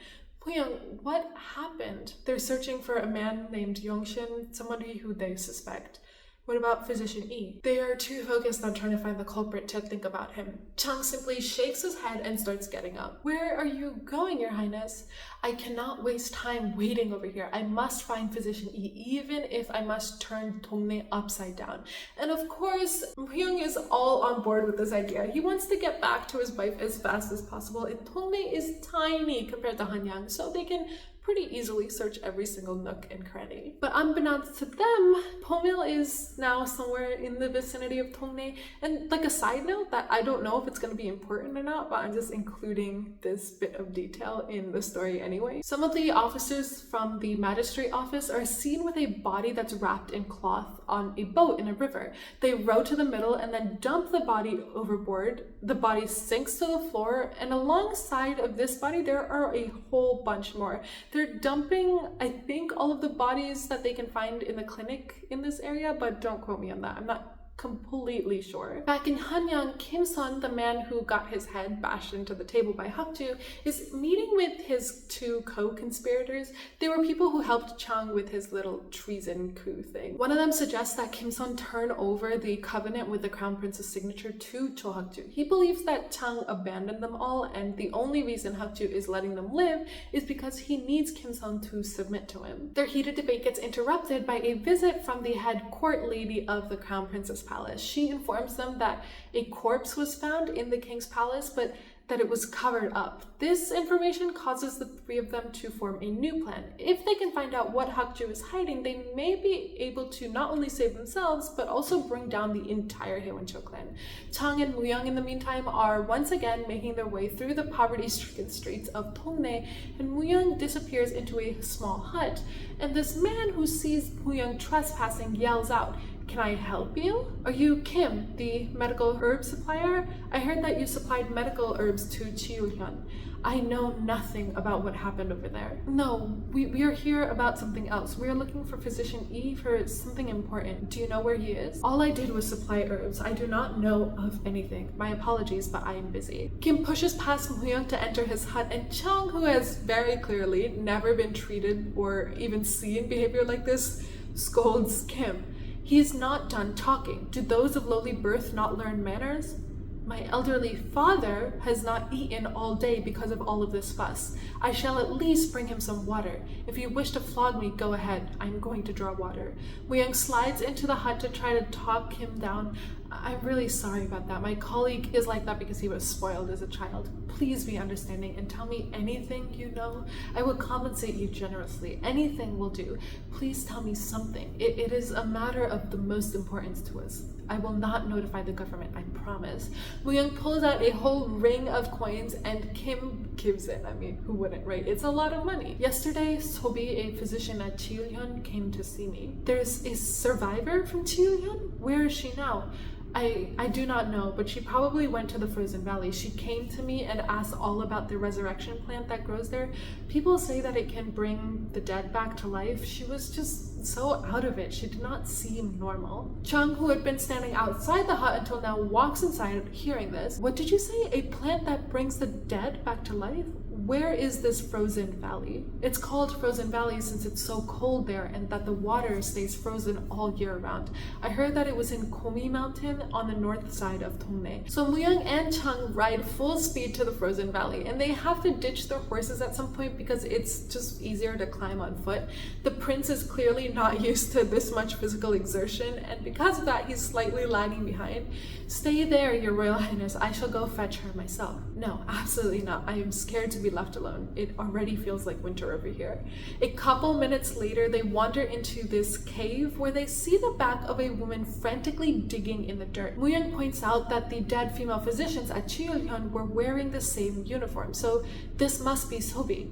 Woo-young, what happened? They're searching for a man named Youngshin, somebody who they suspect. What about physician E? They are too focused on trying to find the culprit to think about him. Chung simply shakes his head and starts getting up. Where are you going, Your Highness? I cannot waste time waiting over here. I must find physician E, even if I must turn Dongnae upside down. And of course, Woo-young is all on board with this idea. He wants to get back to his wife as fast as possible, and Dongnae is tiny compared to Hanyang, so they can pretty easily search every single nook and cranny. But unbeknownst to them, Pomil is now somewhere in the vicinity of Dongnae. And like a side note, that I don't know if it's going to be important or not, but I'm just including this bit of detail in the story anyway. Some of the officers from the magistrate office are seen with a body that's wrapped in cloth on a boat in a river. They row to the middle and then dump the body overboard. The body sinks to the floor, and alongside of this body there are a whole bunch more. They're dumping, I think, all of the bodies that they can find in the clinic in this area, but don't quote me on that. I'm not completely sure. Back in Hanyang, Kim-sun, the man who got his head bashed into the table by Hakju, is meeting with his two co-conspirators. They were people who helped Chung with his little treason coup thing. One of them suggests that Kim-sun turn over the covenant with the crown prince's signature to Cho Hakju. He believes that Chung abandoned them all, and the only reason Hakju is letting them live is because he needs Kim-sun to submit to him. Their heated debate gets interrupted by a visit from the head court lady of the crown prince's palace. She informs them that a corpse was found in the king's palace, but that it was covered up. This information causes the three of them to form a new plan. If they can find out what Hakju is hiding, they may be able to not only save themselves, but also bring down the entire Haewon-cho clan. Chung and Woo-young, in the meantime, are once again making their way through the poverty-stricken streets of Dongnae, and Woo-young disappears into a small hut, and this man who sees Woo-young trespassing yells out, "Can I help you? Are you Kim, the medical herb supplier? I heard that you supplied medical herbs to Ji-Hoon. I know nothing about what happened over there." "No, we are here about something else. We are looking for physician E for something important. Do you know where he is?" "All I did was supply herbs. I do not know of anything. My apologies, but I am busy." Kim pushes past Woo-young to enter his hut, and Chung, who has very clearly never been treated or even seen behavior like this, scolds Kim. "He is not done talking. Do those of lowly birth not learn manners? My elderly father has not eaten all day because of all of this fuss. I shall at least bring him some water. If you wish to flog me, go ahead. I'm going to draw water." Woo-young slides into the hut to try to talk him down. "I'm really sorry about that. My colleague is like that because he was spoiled as a child. Please be understanding and tell me anything you know. I will compensate you generously. Anything will do. Please tell me something. It is a matter of the most importance to us. I will not notify the government, I promise." Woo-young pulls out a whole ring of coins and Kim gives it. I mean, who wouldn't, right? It's a lot of money. Yesterday, Sobi, a physician at Ji-Hoon, came to see me. There's a survivor from Ji-Hoon? Where is she now? I do not know, but she probably went to the Frozen Valley. She came to me and asked all about the resurrection plant that grows there. People say that it can bring the dead back to life. She was just so out of it. She did not seem normal. Chung, who had been standing outside the hut until now, walks inside hearing this. What did you say? A plant that brings the dead back to life? Where is this Frozen Valley? It's called Frozen Valley since it's so cold there and that the water stays frozen all year round. I heard that it was in Komi Mountain on the north side of Dongnae. So Woo-young and Chung ride full speed to the Frozen Valley, and they have to ditch their horses at some point because it's just easier to climb on foot. The prince is clearly not used to this much physical exertion, and because of that, he's slightly lagging behind. Stay there, Your Royal Highness. I shall go fetch her myself. No, absolutely not. I am scared to be left alone. It already feels like winter over here. A couple minutes later, they wander into this cave where they see the back of a woman frantically digging in the dirt. Woo-young points out that the dead female physicians at Ji-Hoon were wearing the same uniform, so this must be Sobi.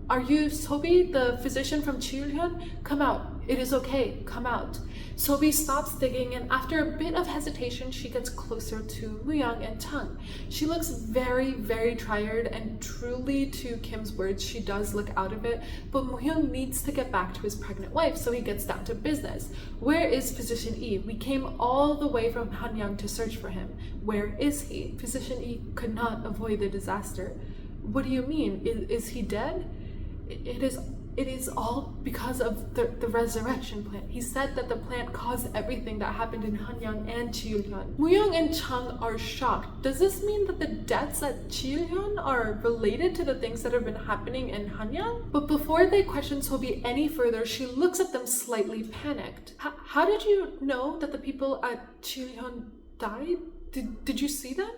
Are you Sobi, the physician from Ji-Hoon? Come out. It is okay. Come out. Sobi stops digging, and after a bit of hesitation, she gets closer to Woo-young and Chung. She looks very, very tired, and truly, to Kim's words, she does look out of it, but Woo-young needs to get back to his pregnant wife, so he gets down to business. Where is Physician E? We came all the way from Hanyang to search for him. Where is he? Physician E could not avoid the disaster. What do you mean? Is he dead? It is all because of the resurrection plant. He said that the plant caused everything that happened in Hanyang and Ji-Hoon. Woo-young and Chung are shocked. Does this mean that the deaths at Ji-Hoon are related to the things that have been happening in Hanyang? But before they question Sobi any further, she looks at them slightly panicked. How did you know that the people at Ji-Hoon died? Did you see them?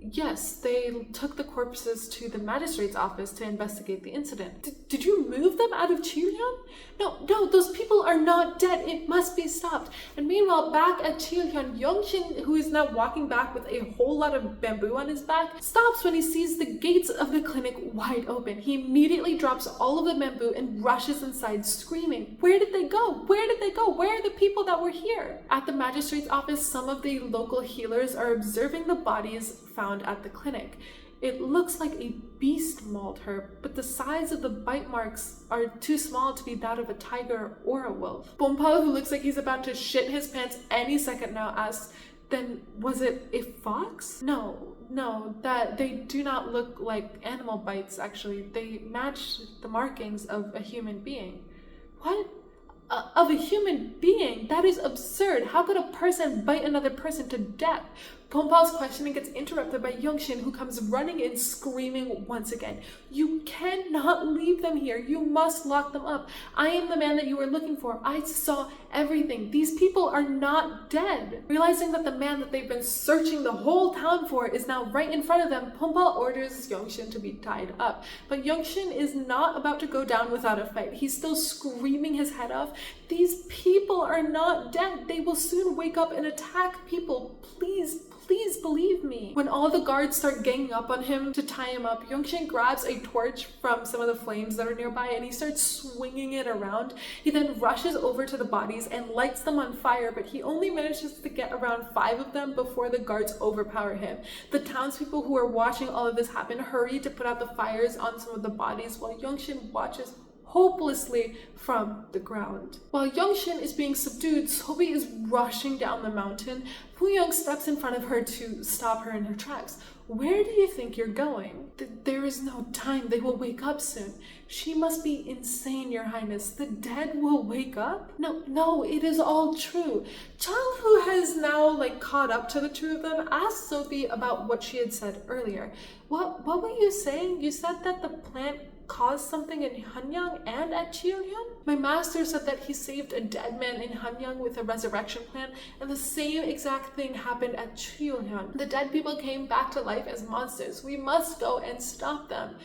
Yes, they took the corpses to the magistrate's office to investigate the incident. Did you move them out of Ji-Hoon? No, those people are not dead. It must be stopped. And meanwhile, back at Ji-Hoon, Young-shin, who is now walking back with a whole lot of bamboo on his back, stops when he sees the gates of the clinic wide open. He immediately drops all of the bamboo and rushes inside, screaming, "Where did they go? Where did they go? Where are the people that were here?" At the magistrate's office, some of the local healers are observing the bodies found at the clinic. It looks like a beast mauled her, but the size of the bite marks are too small to be that of a tiger or a wolf. Bompa, who looks like he's about to shit his pants any second now, asks, "Then was it a fox?" No, that they do not look like animal bites, actually. They match the markings of a human being. What? Of a human being? That is absurd. How could a person bite another person to death? Pompal's questioning gets interrupted by Young-shin, who comes running in screaming once again. "You cannot leave them here. You must lock them up. I am the man that you were looking for. I saw everything. These people are not dead." Realizing that the man that they've been searching the whole town for is now right in front of them, Pompal orders Young-shin to be tied up. But Young-shin is not about to go down without a fight. He's still screaming his head off. "These people are not dead. They will soon wake up and attack people. Please believe me." When all the guards start ganging up on him to tie him up, Young-shin grabs a torch from some of the flames that are nearby and he starts swinging it around. He then rushes over to the bodies and lights them on fire, but he only manages to get around 5 of them before the guards overpower him. The townspeople who are watching all of this happen hurry to put out the fires on some of the bodies while Young-shin watches hopelessly from the ground. While Young-shin is being subdued, Sobi is rushing down the mountain. Woo-young steps in front of her to stop her in her tracks. "Where do you think you're going?" There is no time. They will wake up soon." "She must be insane, Your Highness. The dead will wake up?" No, it is all true." Chung, who has now caught up to the two of them, asked Sophie about what she had said earlier. What were you saying? You said that the plant caused something in Hanyang and at Ji-Hoon? My master said that he saved a dead man in Hanyang with a resurrection plant, and the same exact thing happened at Ji-Hoon. The dead people came back to life as monsters. We must go and stop them.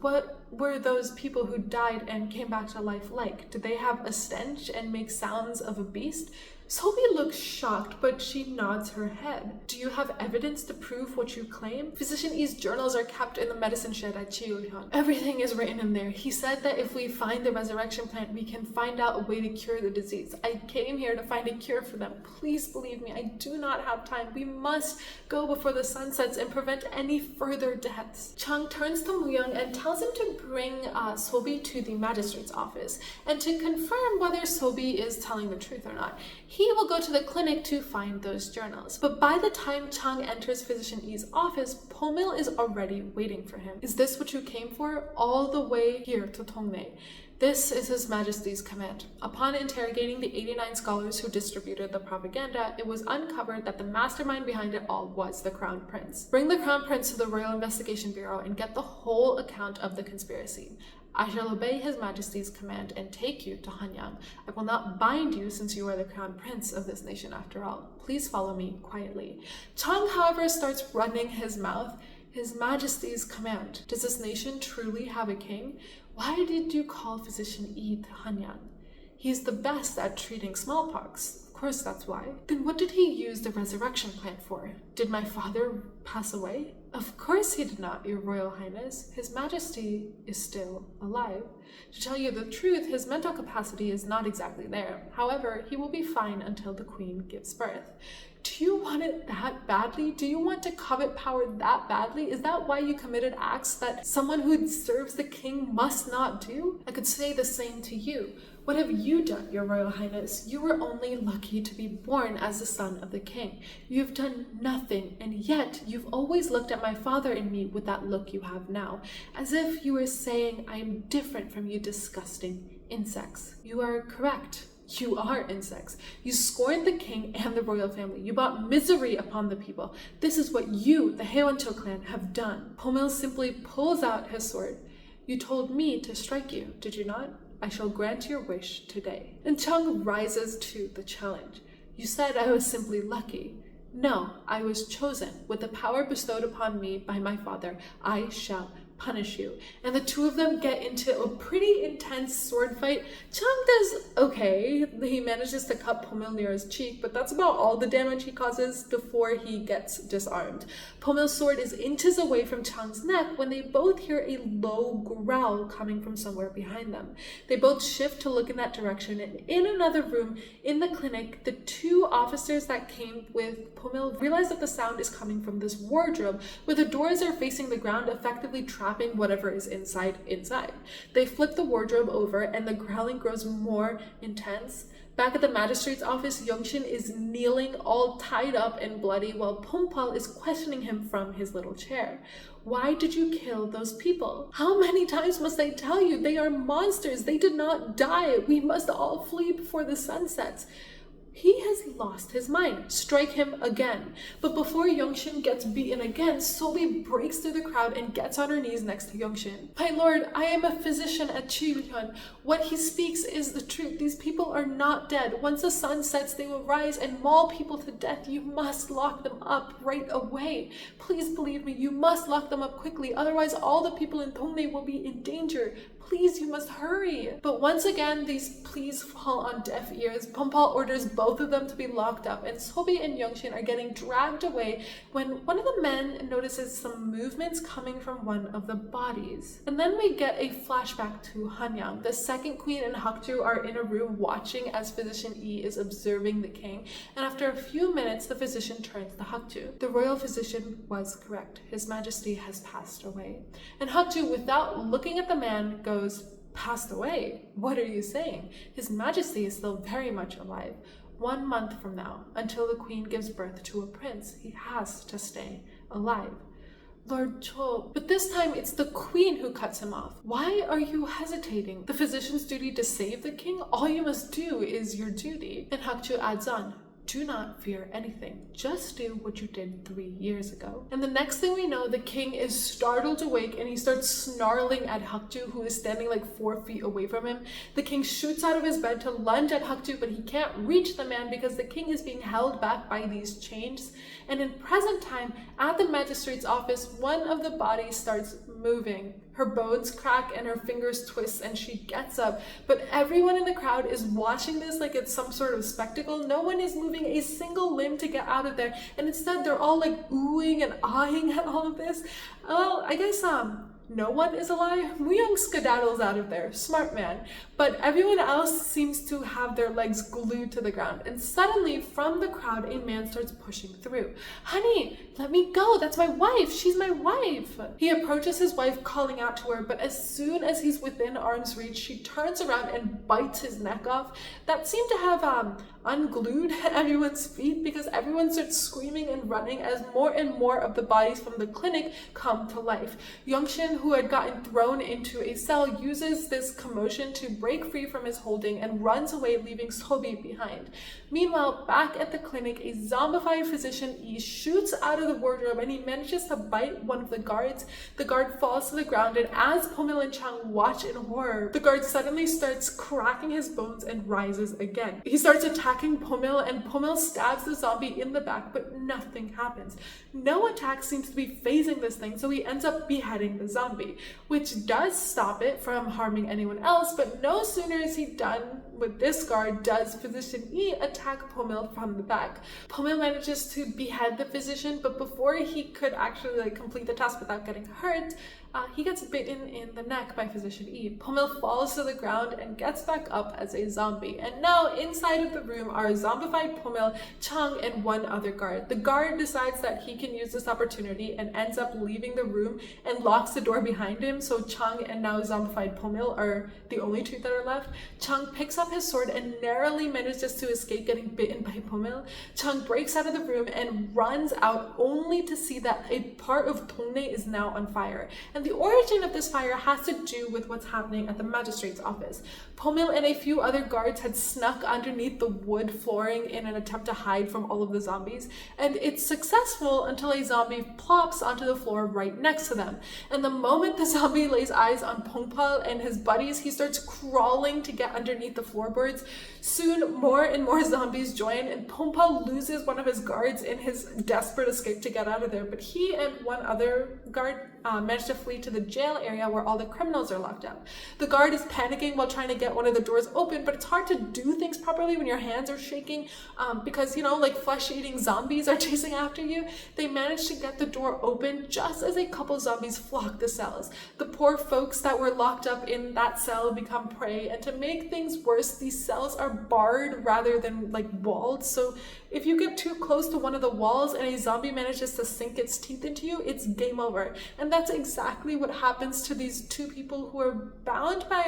What were those people who died and came back to life like? Did they have a stench and make sounds of a beast? Sobi looks shocked, but she nods her head. Do you have evidence to prove what you claim? Physician E's journals are kept in the medicine shed at Ji-Hoon. Everything is written in there. He said that if we find the resurrection plant, we can find out a way to cure the disease. I came here to find a cure for them. Please believe me, I do not have time. We must go before the sun sets and prevent any further deaths. Chung turns to Mu-young and tells him to bring Sobi to the magistrate's office and to confirm whether Sobi is telling the truth or not. He will go to the clinic to find those journals. But by the time Chung enters Physician E's office, Pomil is already waiting for him. Is this what you came for? All the way here to Tongnae. This is His Majesty's command. Upon interrogating the 89 scholars who distributed the propaganda, it was uncovered that the mastermind behind it all was the Crown Prince. Bring the Crown Prince to the Royal Investigation Bureau and get the whole account of the conspiracy. I shall obey His Majesty's command and take you to Hanyang. I will not bind you since you are the Crown Prince of this nation after all. Please follow me quietly. Chung, however, starts running his mouth. His Majesty's command. Does this nation truly have a king? Why did you call Physician E to Hanyang? He's the best at treating smallpox. Of course that's why. Then what did he use the resurrection plant for? Did my father pass away? Of course he did not, Your Royal Highness. His Majesty is still alive. To tell you the truth, his mental capacity is not exactly there. However, he will be fine until the Queen gives birth. Do you want it that badly? Do you want to covet power that badly? Is that why you committed acts that someone who serves the king must not do? I could say the same to you. What have you done, Your Royal Highness? You were only lucky to be born as the son of the king. You've done nothing, and yet you've always looked at my father and me with that look you have now, as if you were saying, I am different from you disgusting insects. You are correct. You are insects. You scorned the king and the royal family. You brought misery upon the people. This is what you, the Haewon-cho clan, have done. Pomil simply pulls out his sword. You told me to strike you, did you not? I shall grant your wish today. And Chung rises to the challenge. You said I was simply lucky. No, I was chosen. With the power bestowed upon me by my father, I shall punish you. And the two of them get into a pretty intense sword fight. Chung does okay. He manages to cut Pomil near his cheek, but that's about all the damage he causes before he gets disarmed. Pomil's sword is inches away from Chung's neck when they both hear a low growl coming from somewhere behind them. They both shift to look in that direction, and in another room in the clinic, the two officers that came with Pomil realize that the sound is coming from this wardrobe where the doors are facing the ground, effectively trapping whatever is inside. They flip the wardrobe over and the growling grows more intense. Back at the magistrate's office, Youngshin is kneeling all tied up and bloody while Pompal is questioning him from his little chair. Why did you kill those people? How many times must I tell you? They are monsters. They did not die. We must all flee before the sun sets. He has lost his mind. Strike him again. But before Youngshin gets beaten again, Sobi breaks through the crowd and gets on her knees next to Youngshin. My lord, I am a physician at Ji-Hoon. What he speaks is the truth. These people are not dead. Once the sun sets, they will rise and maul people to death. You must lock them up right away. Please believe me, you must lock them up quickly. Otherwise, all the people in Tongnae will be in danger. Please, you must hurry. But once again, these pleas fall on deaf ears. Pompal orders both of them to be locked up, and Sobi and Youngshin are getting dragged away when one of the men notices some movements coming from one of the bodies. And then we get a flashback to Hanyang. The second queen and Hakju are in a room watching as Physician E is observing the king, and after a few minutes, the physician turns to Hakju. The royal physician was correct. His Majesty has passed away. And Hakju, without looking at the man, goes, passed away? What are you saying? His Majesty is still very much alive. 1 month from now, until the queen gives birth to a prince, he has to stay alive. Lord Cho, but this time it's the queen who cuts him off. Why are you hesitating? The physician's duty to save the king? All you must do is your duty. And Hakju adds on, do not fear anything. Just do what you did 3 years ago. And the next thing we know, the king is startled awake and he starts snarling at Hakju, who is standing like 4 feet away from him. The king shoots out of his bed to lunge at Hakju, but he can't reach the man because the king is being held back by these chains. And in present time, at the magistrate's office, one of the bodies starts moving. Her bones crack and her fingers twist and she gets up, but everyone in the crowd is watching this like it's some sort of spectacle. No one is moving a single limb to get out of there, and instead they're all like oohing and ahhing at all of this. Well, I guess no one is alive. Mu-young skedaddles out of there, smart man. But everyone else seems to have their legs glued to the ground. And suddenly, from the crowd, a man starts pushing through. "Honey, let me go. That's my wife. She's my wife." He approaches his wife, calling out to her, but as soon as he's within arm's reach, she turns around and bites his neck off. That seemed to have unglued everyone's feet, because everyone starts screaming and running as more and more of the bodies from the clinic come to life. Youngshin, who had gotten thrown into a cell, uses this commotion to break free from his holding and runs away, leaving Sobi behind. Meanwhile, back at the clinic, a zombified physician E shoots out of the wardrobe and he manages to bite one of the guards. The guard falls to the ground, and as Pomil and Chang watch in horror, the guard suddenly starts cracking his bones and rises again. He starts attacking Pomil, and Pomil stabs the zombie in the back, but nothing happens. No attack seems to be phasing this thing, so he ends up beheading the zombie, which does stop it from harming anyone else. But no sooner is he done with this guard does Physician E attack Pomil from the back. Pomil manages to behead the physician, but before he could actually complete the task without getting hurt, he gets bitten in the neck by Physician E. Pomil falls to the ground and gets back up as a zombie. And now inside of the room are zombified Pomil, Chang, and one other guard. The guard decides that he can use this opportunity and ends up leaving the room and locks the door behind him, so Chang and now zombified Pomil are the only two that are left. Chang picks up his sword and narrowly manages to escape getting bitten by Pomil. Chang breaks out of the room and runs out, only to see that a part of Dongnae is now on fire. And the origin of this fire has to do with what's happening at the magistrate's office. Pomil and a few other guards had snuck underneath the wood flooring in an attempt to hide from all of the zombies, and it's successful until a zombie plops onto the floor right next to them. And the moment the zombie lays eyes on Pongpal and his buddies, he starts crawling to get underneath the floorboards. Soon, more and more zombies join, and Pongpal loses one of his guards in his desperate escape to get out of there, but he and one other guard managed to flee to the jail area where all the criminals are locked up. The guard is panicking while trying to get one of the doors open, but it's hard to do things properly when your hands are shaking because, flesh-eating zombies are chasing after you. They manage to get the door open just as a couple zombies flock the cells. The poor folks that were locked up in that cell become prey, and to make things worse, these cells are barred rather than walled, so if you get too close to one of the walls and a zombie manages to sink its teeth into you, it's game over. And that's exactly what happens to these two people who are bound by,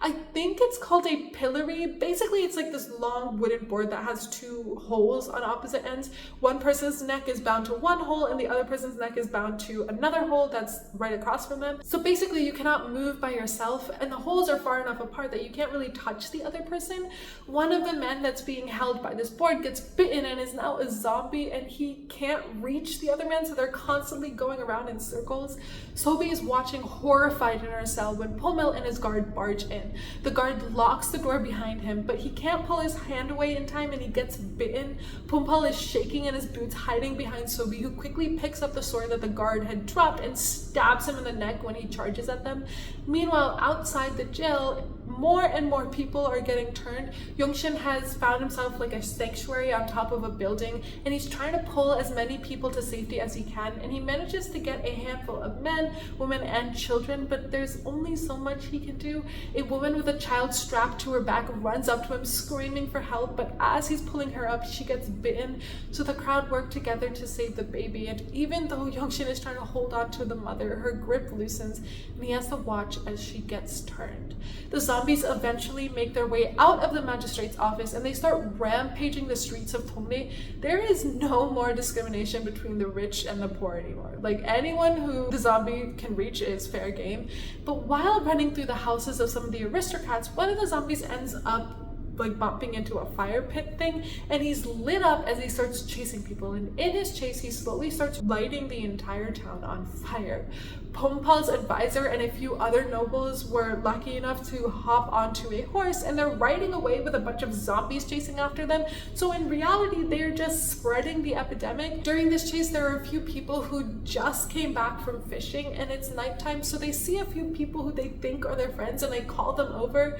I think it's called a pillory. Basically, it's like this long wooden board that has two holes on opposite ends. One person's neck is bound to one hole and the other person's neck is bound to another hole that's right across from them. So basically, you cannot move by yourself, and the holes are far enough apart that you can't really touch the other person. One of the men that's being held by this board gets bitten and is now a zombie, and he can't reach the other man, so they're constantly going around in circles. Sobi is watching horrified in her cell when Pomil and his guard barge in. The guard locks the door behind him, but he can't pull his hand away in time and he gets bitten. Pompal is shaking in his boots, hiding behind Sobi, who quickly picks up the sword that the guard had dropped and stabs him in the neck when he charges at them. Meanwhile, outside the jail, more and more people are getting turned. Youngshin has found himself like a sanctuary on top of a building, and he's trying to pull as many people to safety as he can, and he manages to get a handful of men, women, and children, but there's only so much he can do. A woman with a child strapped to her back runs up to him screaming for help, but as he's pulling her up, she gets bitten, so the crowd work together to save the baby, and even though Youngshin is trying to hold on to the mother, her grip loosens, and he has to watch as she gets turned. The zombies eventually make their way out of the magistrate's office and they start rampaging the streets of Dongnae. There is no more discrimination between the rich and the poor anymore. Like, anyone who the zombie can reach is fair game. But while running through the houses of some of the aristocrats, one of the zombies ends up like bumping into a fire pit thing, and he's lit up as he starts chasing people, and in his chase he slowly starts lighting the entire town on fire. Pompal's advisor and a few other nobles were lucky enough to hop onto a horse, and they're riding away with a bunch of zombies chasing after them. So in reality, they're just spreading the epidemic. During this chase, there are a few people who just came back from fishing, and it's nighttime, so they see a few people who they think are their friends, and they call them over.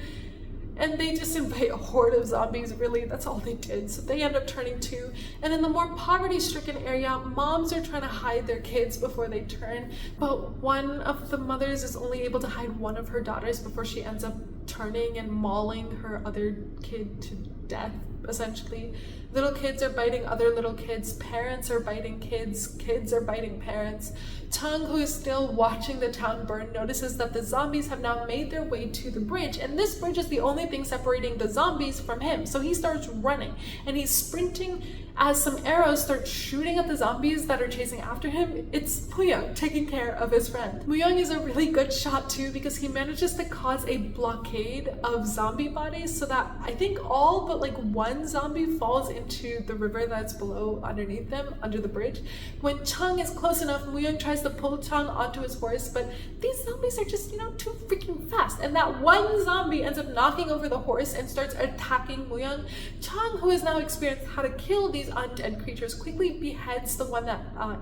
And they just invite a horde of zombies, really, that's all they did. So they end up turning two. And in the more poverty-stricken area, moms are trying to hide their kids before they turn. But one of the mothers is only able to hide one of her daughters before she ends up turning and mauling her other kid to death, essentially. Little kids are biting other little kids, parents are biting kids, kids are biting parents. Chung, who is still watching the town burn, notices that the zombies have now made their way to the bridge, and this bridge is the only thing separating the zombies from him. So he starts running, and he's sprinting as some arrows start shooting at the zombies that are chasing after him. It's Muyang taking care of his friend. Muyang is a really good shot too, because he manages to cause a blockade of zombie bodies so that I think all but like one zombie falls into the river that's below underneath them, under the bridge. When Chung is close enough, Muyang tries to pull Chung onto his horse, but these zombies are just, too freaking fast. And that one zombie ends up knocking over the horse and starts attacking Muyang. Chung, who has now experienced how to kill these undead creatures, quickly beheads the one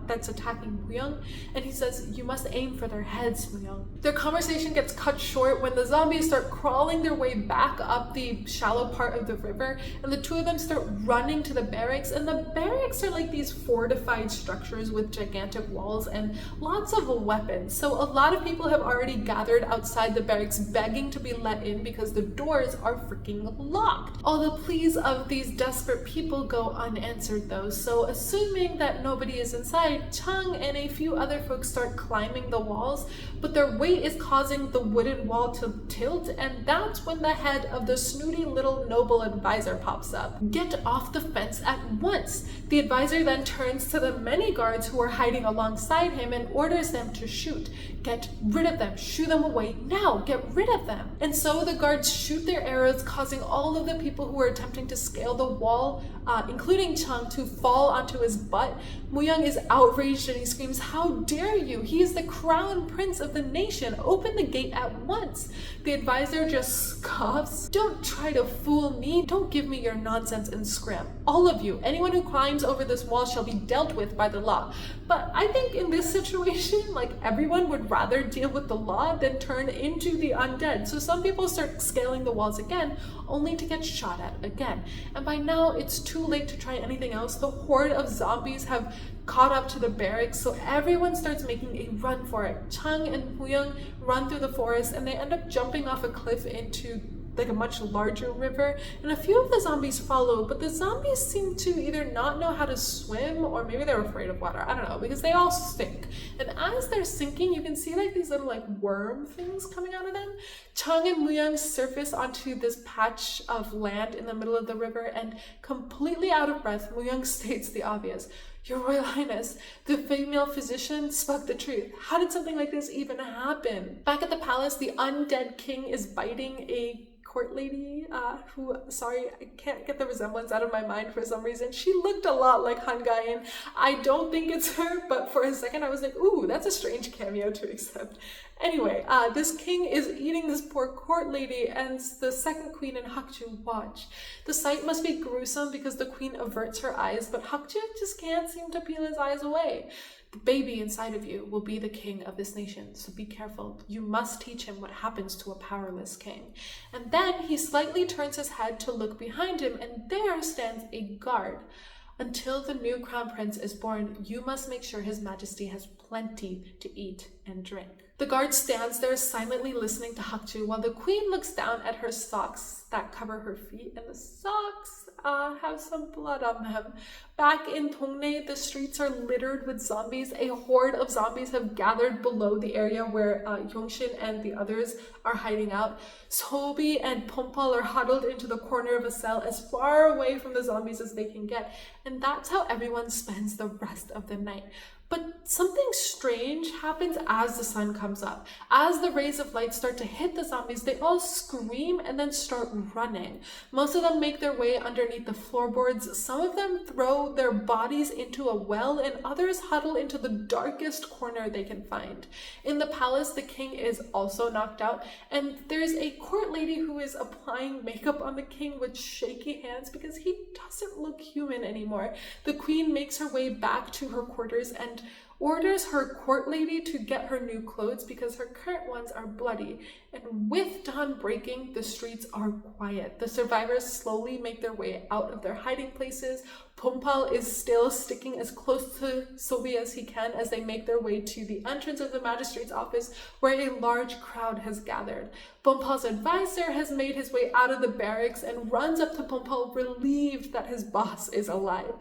that's attacking Muyang, and he says, "You must aim for their heads, Muyang." Their conversation gets cut short when the zombies start crawling their way back up the shallow part of the river, and the two of them start running to the barracks. And the barracks are like these fortified structures with gigantic walls and lots of weapons. So a lot of people have already gathered outside the barracks begging to be let in because the doors are freaking locked. All the pleas of these desperate people go unanswered though. So assuming that nobody is inside, Chung and a few other folks start climbing the walls, but their weight is causing the wooden wall to tilt, and that's when the head of the snooty little noble advisor pops up. "Get off the fence at once." The advisor then turns to the many guards who are hiding alongside him and orders them to shoot. "Get rid of them, shoo them away now, get rid of them." And so the guards shoot their arrows, causing all of the people who are attempting to scale the wall, including Chung, to fall onto his butt. Muyang is outraged and he screams, "How dare you? He is the crown prince of the nation. Open the gate at once." The advisor just scoffs. "Don't try to fool me. Don't give me your nonsense and scram. All of you, anyone who climbs over this wall shall be dealt with by the law." But I think in this situation, everyone would rather deal with the law than turn into the undead. So some people start scaling the walls again, only to get shot at again. And by now, it's too late to try anything else. The horde of zombies have caught up to the barracks, so everyone starts making a run for it. Chung and Muyang run through the forest, and they end up jumping off a cliff into a much larger river, and a few of the zombies follow, but the zombies seem to either not know how to swim or maybe they're afraid of water. I don't know, because they all sink. And as they're sinking, you can see these little worm things coming out of them. Chung and Muyang surface onto this patch of land in the middle of the river, and completely out of breath, Muyang states the obvious. "Your Royal Highness, the female physician spoke the truth. How did something like this even happen?" Back at the palace, the undead king is biting a court lady who, sorry, I can't get the resemblance out of my mind for some reason. She looked a lot like Han Gayan. I don't think it's her, but for a second I was like, ooh, that's a strange cameo to accept. Anyway, this king is eating this poor court lady, and the second queen and Hakju watch. The sight must be gruesome because the queen averts her eyes, but Hakju just can't seem to peel his eyes away. "The baby inside of you will be the king of this nation, so be careful. You must teach him what happens to a powerless king." And then he slightly turns his head to look behind him, and there stands a guard. "Until the new crown prince is born, you must make sure his majesty has plenty to eat and drink." The guard stands there silently listening to Hakju while the queen looks down at her socks that cover her feet, and the socks, have some blood on them. Back in Dongnae, the streets are littered with zombies. A horde of zombies have gathered below the area where Yongshin and the others are hiding out. Sobi and Pompal are huddled into the corner of a cell as far away from the zombies as they can get. And that's how everyone spends the rest of the night. But something strange happens as the sun comes up. As the rays of light start to hit the zombies, they all scream and then start running. Most of them make their way underneath the floorboards. Some of them throw their bodies into a well, and others huddle into the darkest corner they can find. In the palace, the king is also knocked out, and there's a court lady who is applying makeup on the king with shaky hands because he doesn't look human anymore. The queen makes her way back to her quarters and orders her court lady to get her new clothes because her current ones are bloody. And with dawn breaking, the streets are quiet. The survivors slowly make their way out of their hiding places. Pompal is still sticking as close to Sobi as he can as they make their way to the entrance of the magistrate's office, where a large crowd has gathered. Pompal's advisor has made his way out of the barracks and runs up to Pompal, relieved that his boss is alive.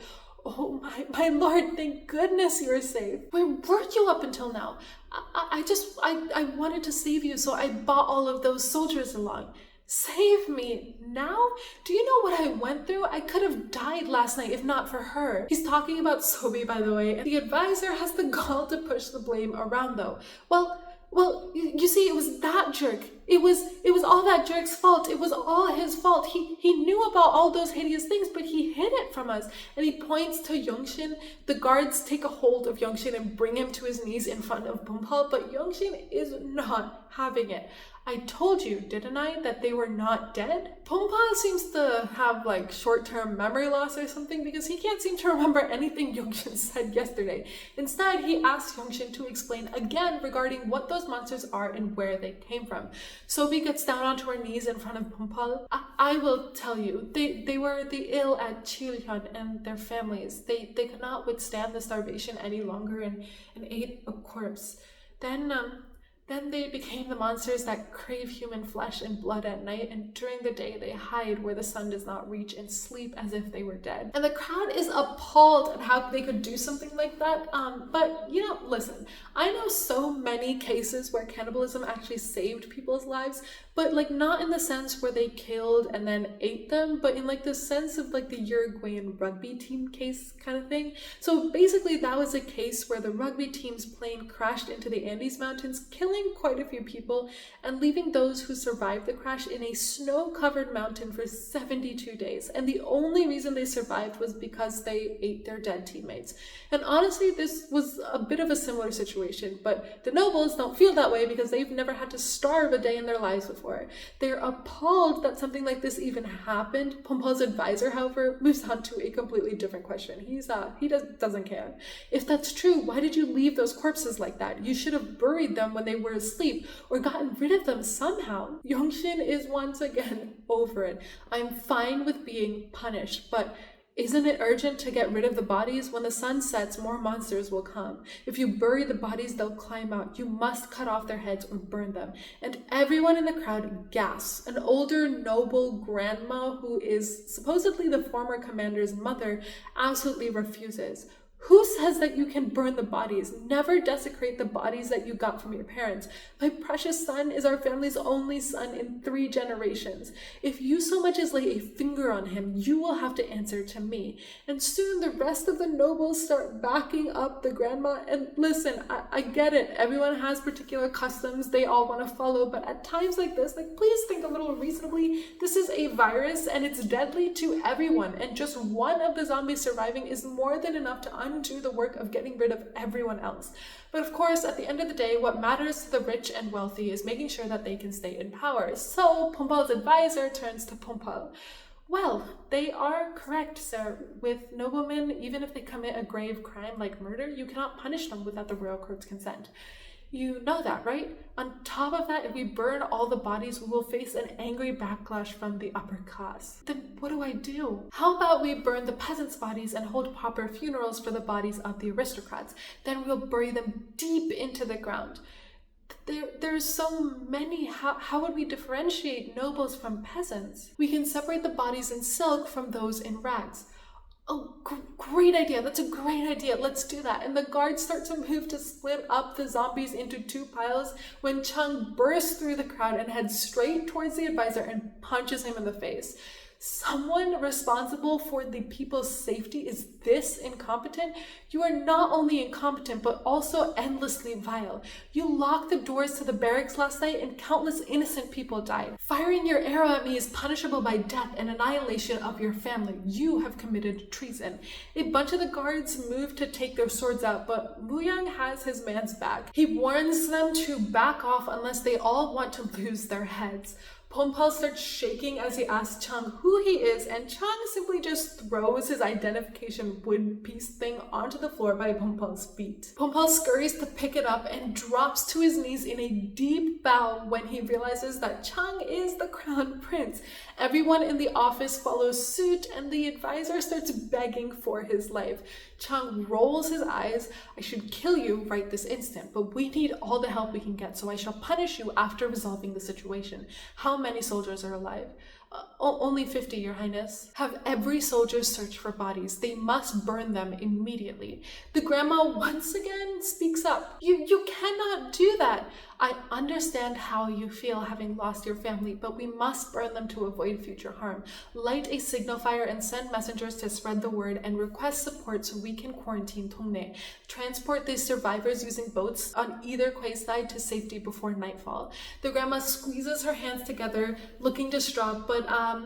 "Oh, my lord, thank goodness you're safe. Where were you up until now? I wanted to save you, so I brought all of those soldiers along." "Save me? Now? Do you know what I went through? I could have died last night if not for her." He's talking about Sobi, by the way, and the advisor has the gall to push the blame around, though. Well, you see, it was that jerk. It was all that jerk's fault. It was all his fault. He knew about all those hideous things, but he hid it from us. And he points to Yongshin. The guards take a hold of Yongshin and bring him to his knees in front of Pompal, but Yongshin is not having it. "I told you, didn't I, that they were not dead?" Pompal seems to have like short-term memory loss or something because he can't seem to remember anything Yongshin said yesterday. Instead, he asks Yongshin to explain again regarding what those monsters are and where they came from. Sobi gets down onto her knees in front of Pompal. I will tell you, they were the ill at Ji-Hoon and their families. They could not withstand the starvation any longer and ate a corpse. Then they became the monsters that crave human flesh and blood at night, and during the day they hide where the sun does not reach and sleep as if they were dead. And the crowd is appalled at how they could do something like that. But listen, I know so many cases where cannibalism actually saved people's lives, but like not in the sense where they killed and then ate them, but in like the sense of like the Uruguayan rugby team case kind of thing. So basically that was a case where the rugby team's plane crashed into the Andes Mountains, killing quite a few people and leaving those who survived the crash in a snow-covered mountain for 72 days. And the only reason they survived was because they ate their dead teammates. And honestly, this was a bit of a similar situation, but the nobles don't feel that way because they've never had to starve a day in their lives before. They're appalled that something like this even happened. Pompal's advisor, however, moves on to a completely different question. He doesn't care. "If that's true, why did you leave those corpses like that? You should have buried them when they were asleep or gotten rid of them somehow." Yongshin is once again over it. "I'm fine with being punished, but isn't it urgent to get rid of the bodies? When the sun sets, more monsters will come. If you bury the bodies, they'll climb out. You must cut off their heads or burn them." And everyone in the crowd gasps. An older, noble grandma, who is supposedly the former commander's mother, absolutely refuses. "Who says that you can burn the bodies? Never desecrate the bodies that you got from your parents. My precious son is our family's only son in 3 generations. If you so much as lay a finger on him, you will have to answer to me." And soon the rest of the nobles start backing up the grandma. And listen, I get it. Everyone has particular customs they all want to follow, but at times like this, please think a little reasonably. This is a virus and it's deadly to everyone, and just one of the zombies surviving is more than enough to undo the work of getting rid of everyone else. But of course, at the end of the day, what matters to the rich and wealthy is making sure that they can stay in power. So Pompal's advisor turns to Pompal. "Well, they are correct, sir. With noblemen, even if they commit a grave crime like murder, you cannot punish them without the royal court's consent. You know that, right? On top of that, if we burn all the bodies, we will face an angry backlash from the upper class." "Then what do I do?" "How about we burn the peasants' bodies and hold proper funerals for the bodies of the aristocrats? Then we'll bury them deep into the ground." There's so many. How would we differentiate nobles from peasants? We can separate the bodies in silk from those in rags. Oh, great idea. That's a great idea. Let's do that. And the guards start to move to split up the zombies into 2 piles when Chung bursts through the crowd and heads straight towards the advisor and punches him in the face. Someone responsible for the people's safety is this incompetent? You are not only incompetent, but also endlessly vile. You locked the doors to the barracks last night and countless innocent people died. Firing your arrow at me is punishable by death and annihilation of your family. You have committed treason. A bunch of the guards move to take their swords out, but Muyang has his man's back. He warns them to back off unless they all want to lose their heads. Pompal starts shaking as he asks Chung who he is, and Chung simply just throws his identification wood piece thing onto the floor by Pompal's feet. Pompal scurries to pick it up and drops to his knees in a deep bow when he realizes that Chung is the crown prince. Everyone in the office follows suit, and the advisor starts begging for his life. Chung rolls his eyes. I should kill you right this instant, but we need all the help we can get, so I shall punish you after resolving the situation. How many soldiers are alive? Only 50, Your Highness. Have every soldier search for bodies. They must burn them immediately. The grandma once again speaks up. You cannot do that. I understand how you feel having lost your family, but we must burn them to avoid future harm. Light a signal fire and send messengers to spread the word and request support so we can quarantine Tongnae. Transport the survivors using boats on either quay side to safety before nightfall. The grandma squeezes her hands together, looking distraught, but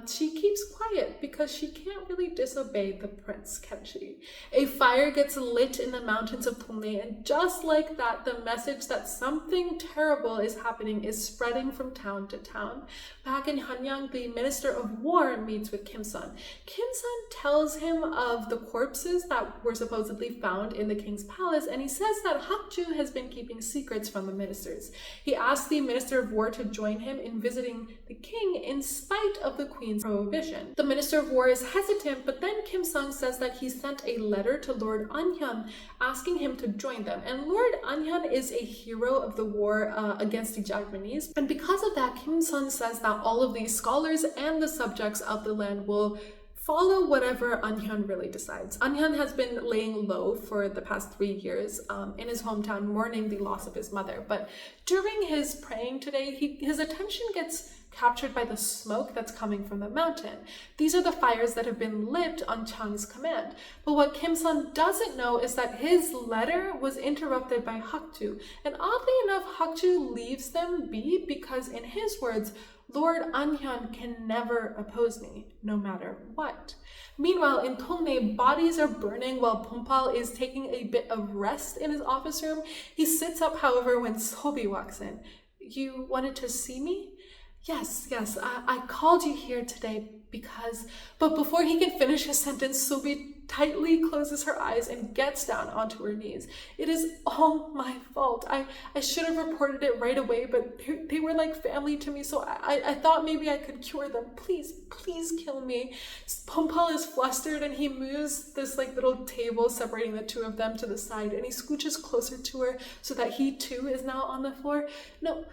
she keeps quiet because she can't really disobey the prince, can she? A fire gets lit in the mountains of Tongnae, and just like that, the message that something terrible is happening is spreading from town to town. Back in Hanyang, the Minister of War meets with Kim Sun. Kim Sun tells him of the corpses that were supposedly found in the king's palace, and he says that Hakju has been keeping secrets from the ministers. He asks the Minister of War to join him in visiting the king in spite of the queen's prohibition. The Minister of War is hesitant, but then Kim Sun says that he sent a letter to Lord Anhyun asking him to join them, and Lord Anhyun is a hero of the war against the Japanese, and because of that, Kim Sun says that all of the scholars and the subjects of the land will follow whatever Anhyun really decides. Anhyun has been laying low for the past 3 years in his hometown, mourning the loss of his mother, but during his praying today, his attention gets captured by the smoke that's coming from the mountain. These are the fires that have been lit on Chang's command. But what Kim Sun doesn't know is that his letter was interrupted by Hakju. And oddly enough, Hakju leaves them be because, in his words, Lord Anhyun can never oppose me, no matter what. Meanwhile, in Tongnae, bodies are burning while Pompal is taking a bit of rest in his office room. He sits up, however, when Sobi walks in. You wanted to see me? Yes, I called you here today because... But before he can finish his sentence, Sobi tightly closes her eyes and gets down onto her knees. It is all my fault. I should have reported it right away, but they were like family to me, so I thought maybe I could cure them. Please kill me. Pompal is flustered and he moves this like little table separating the two of them to the side, and he scooches closer to her so that he too is now on the floor. No,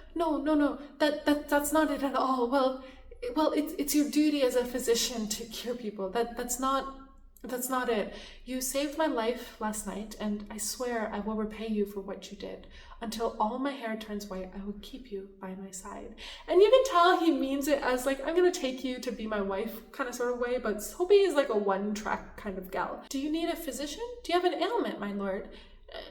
that's not it at all. Well, it's your duty as a physician to cure people. That's not it. You saved my life last night, and I swear I will repay you for what you did. Until all my hair turns white, I will keep you by my side. And you can tell he means it as like, I'm gonna take you to be my wife kind of sort of way, but Sobi is like a one-track kind of gal. Do you need a physician? Do you have an ailment, my lord?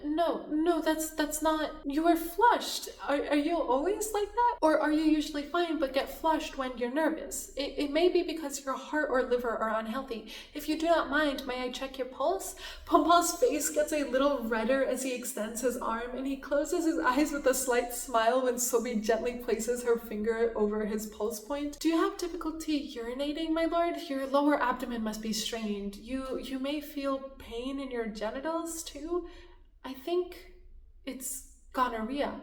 No, that's not... You are flushed. Are you always like that? Or are you usually fine but get flushed when you're nervous? It may be because your heart or liver are unhealthy. If you do not mind, may I check your pulse? Pompal's face gets a little redder as he extends his arm, and he closes his eyes with a slight smile when Sobi gently places her finger over his pulse point. Do you have difficulty urinating, my lord? Your lower abdomen must be strained. You may feel pain in your genitals too. I think it's gonorrhea.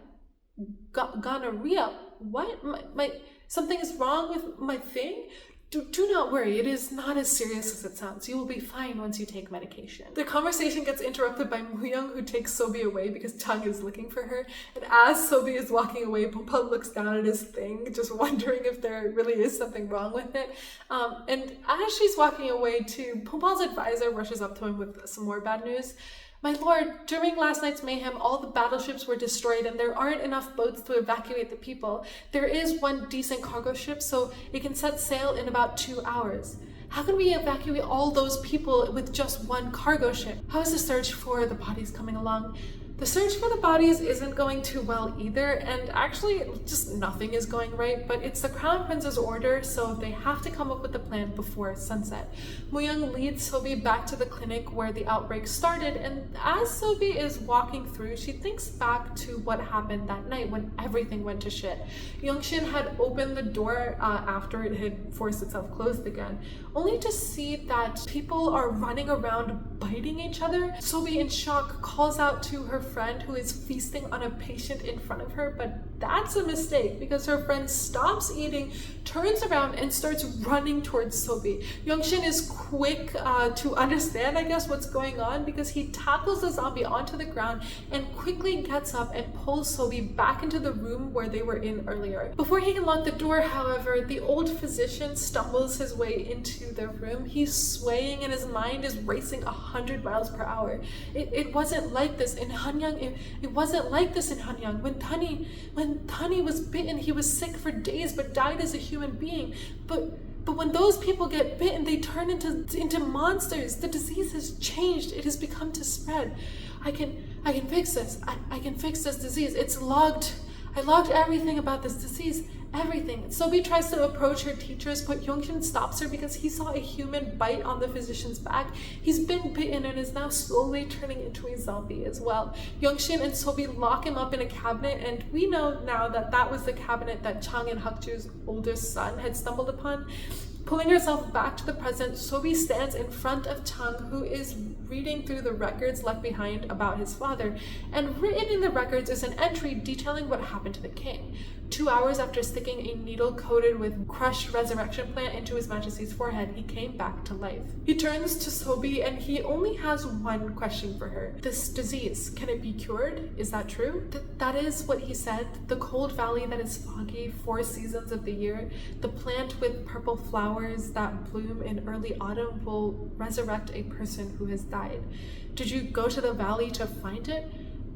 Gonorrhea? What? My something is wrong with my thing? Do not worry, it is not as serious as it sounds. You will be fine once you take medication. The conversation gets interrupted by Moo-young, who takes Sobi away because Chung is looking for her. And as Sobi is walking away, Pumpa looks down at his thing, just wondering if there really is something wrong with it. And as she's walking away too, Pumpa's advisor rushes up to him with some more bad news. My lord, during last night's mayhem, all the battleships were destroyed and there aren't enough boats to evacuate the people. There is one decent cargo ship, so it can set sail in about 2 hours. How can we evacuate all those people with just one cargo ship? How is the search for the bodies coming along? The search for the bodies isn't going too well either, and actually just nothing is going right, but it's the Crown Prince's order, so they have to come up with a plan before sunset. Moo-young leads Sobi back to the clinic where the outbreak started, and as Sobi is walking through, she thinks back to what happened that night when everything went to shit. Young-shin had opened the door after it had forced itself closed again, only to see that people are running around biting each other. Sobi, in shock, calls out to her friend who is feasting on a patient in front of her, but that's a mistake because her friend stops eating, turns around, and starts running towards Sobi. Young-shin is quick to understand, I guess, what's going on because he tackles the zombie onto the ground and quickly gets up and pulls Sobi back into the room where they were in earlier. Before he can lock the door, however, the old physician stumbles his way into the room. He's swaying and his mind is racing 100 miles per hour. It wasn't like this in Hanyang. It wasn't like this in Hanyang. When Tani was bitten, he was sick for days but died as a human being. But when those people get bitten, they turn into monsters. The disease has changed. It has begun to spread. I can fix this. I can fix this disease. It's logged. I logged everything about this disease. Everything. Sobi tries to approach her teachers, but Young-shin stops her because he saw a human bite on the physician's back. He's been bitten and is now slowly turning into a zombie as well. Young-shin and Sobi lock him up in a cabinet, and we know now that that was the cabinet that Chang and Hakju's oldest son had stumbled upon. Pulling herself back to the present, Sobi stands in front of Chang, who is reading through the records left behind about his father, and written in the records is an entry detailing what happened to the king. 2 hours after sticking a needle coated with crushed resurrection plant into His Majesty's forehead, he came back to life. He turns to Sobi and he only has one question for her. This disease, can it be cured? Is that true? That is what he said. The cold valley that is foggy 4 seasons of the year, the plant with purple flowers that bloom in early autumn will resurrect a person who has died. Did you go to the valley to find it?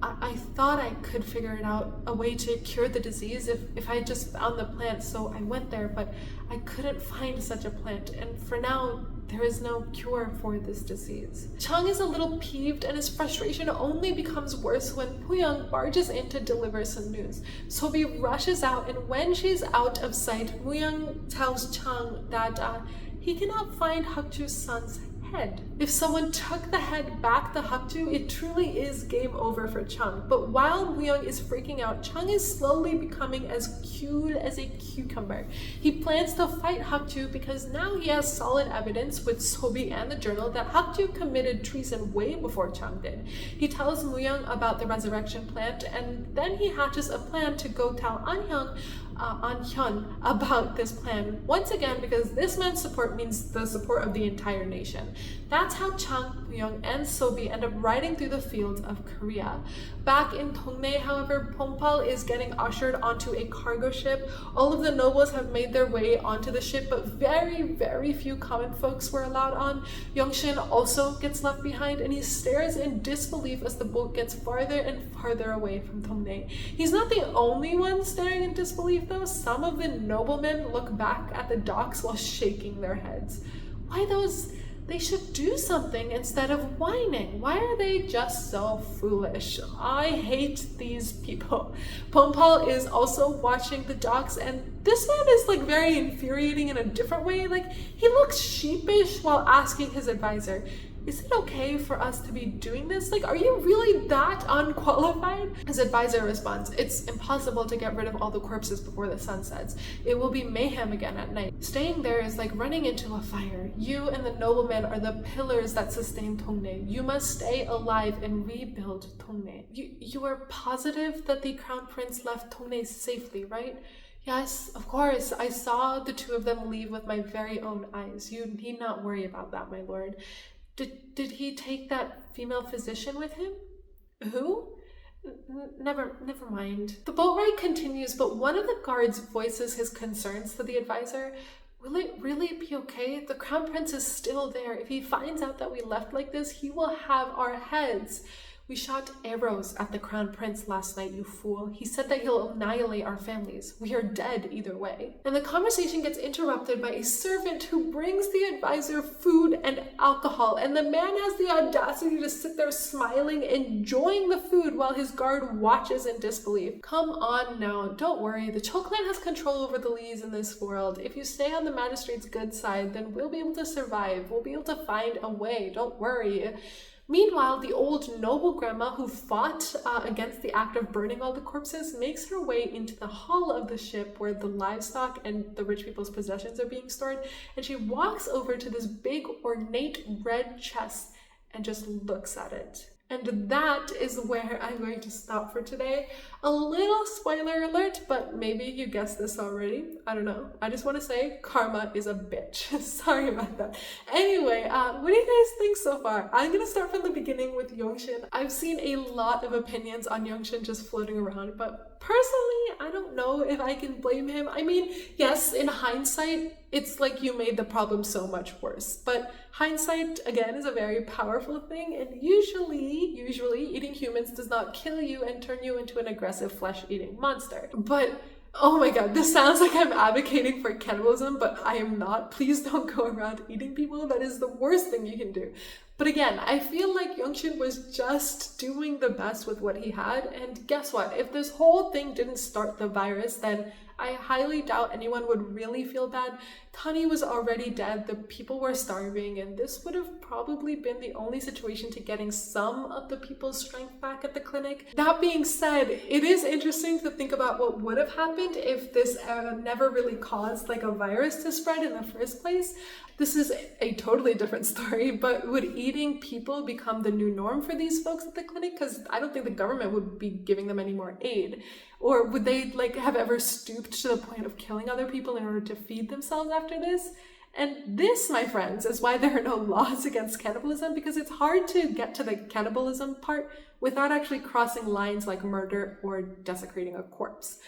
I thought I could figure it out, a way to cure the disease if I just found the plant, so I went there, but I couldn't find such a plant, and for now, there is no cure for this disease. Chang is a little peeved, and his frustration only becomes worse when Moo-young barges in to deliver some news. Sobi rushes out, and when she's out of sight, Moo-young tells Chang that he cannot find Hakju's son's head. If someone took the head back to Hakju, it truly is game over for Chung. But while Moo-young is freaking out, Chung is slowly becoming as cute as a cucumber. He plans to fight Hakju because now he has solid evidence with Sobi and the journal that Hakju committed treason way before Chung did. He tells Moo-young about the resurrection plant, and then he hatches a plan to go tell An-hyun about this plan once again, because this man's support means the support of the entire nation. That's how Chang, Moo-young, and Sobi end up riding through the fields of Korea. Back in Dongnae, however, Pongpal is getting ushered onto a cargo ship. All of the nobles have made their way onto the ship, but very few common folks were allowed on. Young-shin also gets left behind, and he stares in disbelief as the boat gets farther and farther away from Dongnae. He's not the only one staring in disbelief though. Some of the noblemen look back at the docks while shaking their heads. Why those? They should do something instead of whining. Why are they just so foolish? I hate these people. Pongpal is also watching the docks, and this man is like very infuriating in a different way. Like, he looks sheepish while asking his advisor, is it okay for us to be doing this? Like, are you really that unqualified? His advisor responds, it's impossible to get rid of all the corpses before the sun sets. It will be mayhem again at night. Staying there is like running into a fire. You and the noblemen are the pillars that sustain Dongnae. You must stay alive and rebuild Dongnae. You are positive that the crown prince left Dongnae safely, right? Yes, of course. I saw the two of them leave with my very own eyes. You need not worry about that, my lord. Did he take that female physician with him? Who? Never mind. The boat ride continues, but one of the guards voices his concerns to the advisor. Will it really be okay? The crown prince is still there. If he finds out that we left like this, he will have our heads. We shot arrows at the crown prince last night, you fool. He said that he'll annihilate our families. We are dead either way. And the conversation gets interrupted by a servant who brings the advisor food and alcohol, and the man has the audacity to sit there smiling, enjoying the food while his guard watches in disbelief. Come on now, don't worry. The Cho clan has control over the Lees in this world. If you stay on the magistrate's good side, then we'll be able to survive. We'll be able to find a way. Don't worry. Meanwhile, the old noble grandma who fought against the act of burning all the corpses makes her way into the hull of the ship where the livestock and the rich people's possessions are being stored, and she walks over to this big ornate red chest and just looks at it. And that is where I'm going to stop for today. A little spoiler alert, but maybe you guessed this already. I don't know. I just want to say karma is a bitch. Sorry about that. Anyway, what do you guys think so far? I'm going to start from the beginning with Yongshin. I've seen a lot of opinions on Yongshin just floating around, but personally, I don't know if I can blame him. I mean, yes, in hindsight, it's like you made the problem so much worse. But hindsight, again, is a very powerful thing, and usually eating humans does not kill you and turn you into an aggressive flesh-eating monster. But oh my god, this sounds like I'm advocating for cannibalism, but I am not. Please don't go around eating people. That is the worst thing you can do. But again, I feel like Yongshin was just doing the best with what he had, and guess what? If this whole thing didn't start the virus, then I highly doubt anyone would really feel bad. Tani was already dead, the people were starving, and this would have probably been the only situation to getting some of the people's strength back at the clinic. That being said, it is interesting to think about what would have happened if this never really caused like a virus to spread in the first place. This is a totally different story, but would eating people become the new norm for these folks at the clinic? Because I don't think the government would be giving them any more aid. Or would they like have ever stooped to the point of killing other people in order to feed themselves after this? And this, my friends, is why there are no laws against cannibalism, because it's hard to get to the cannibalism part without actually crossing lines like murder or desecrating a corpse.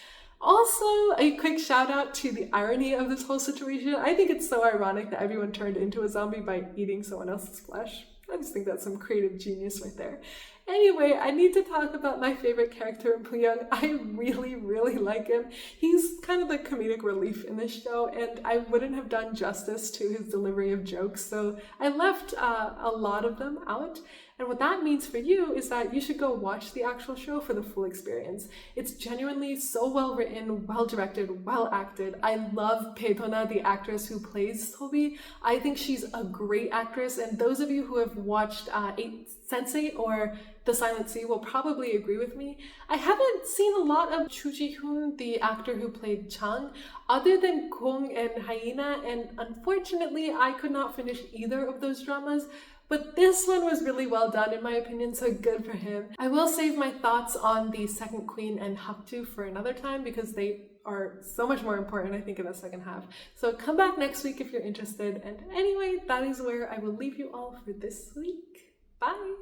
Also, a quick shout out to the irony of this whole situation. I think it's so ironic that everyone turned into a zombie by eating someone else's flesh. I just think that's some creative genius right there. Anyway, I need to talk about my favorite character in Pooyoung. I really like him. He's kind of the comedic relief in this show, and I wouldn't have done justice to his delivery of jokes, so I left a lot of them out. And what that means for you is that you should go watch the actual show for the full experience. It's genuinely so well written, well directed, well acted. I love Doona, the actress who plays Toby. I think she's a great actress, and those of you who have watched Sense8 or The Silent Sea will probably agree with me. I haven't seen a lot of Ji-Hoon, the actor who played Chang, other than Kong and Hyena, and unfortunately I could not finish either of those dramas. But this one was really well done in my opinion, so good for him. I will save my thoughts on the second queen and Haktu for another time because they are so much more important, I think, in the second half. So come back next week if you're interested. And anyway, that is where I will leave you all for this week. Bye!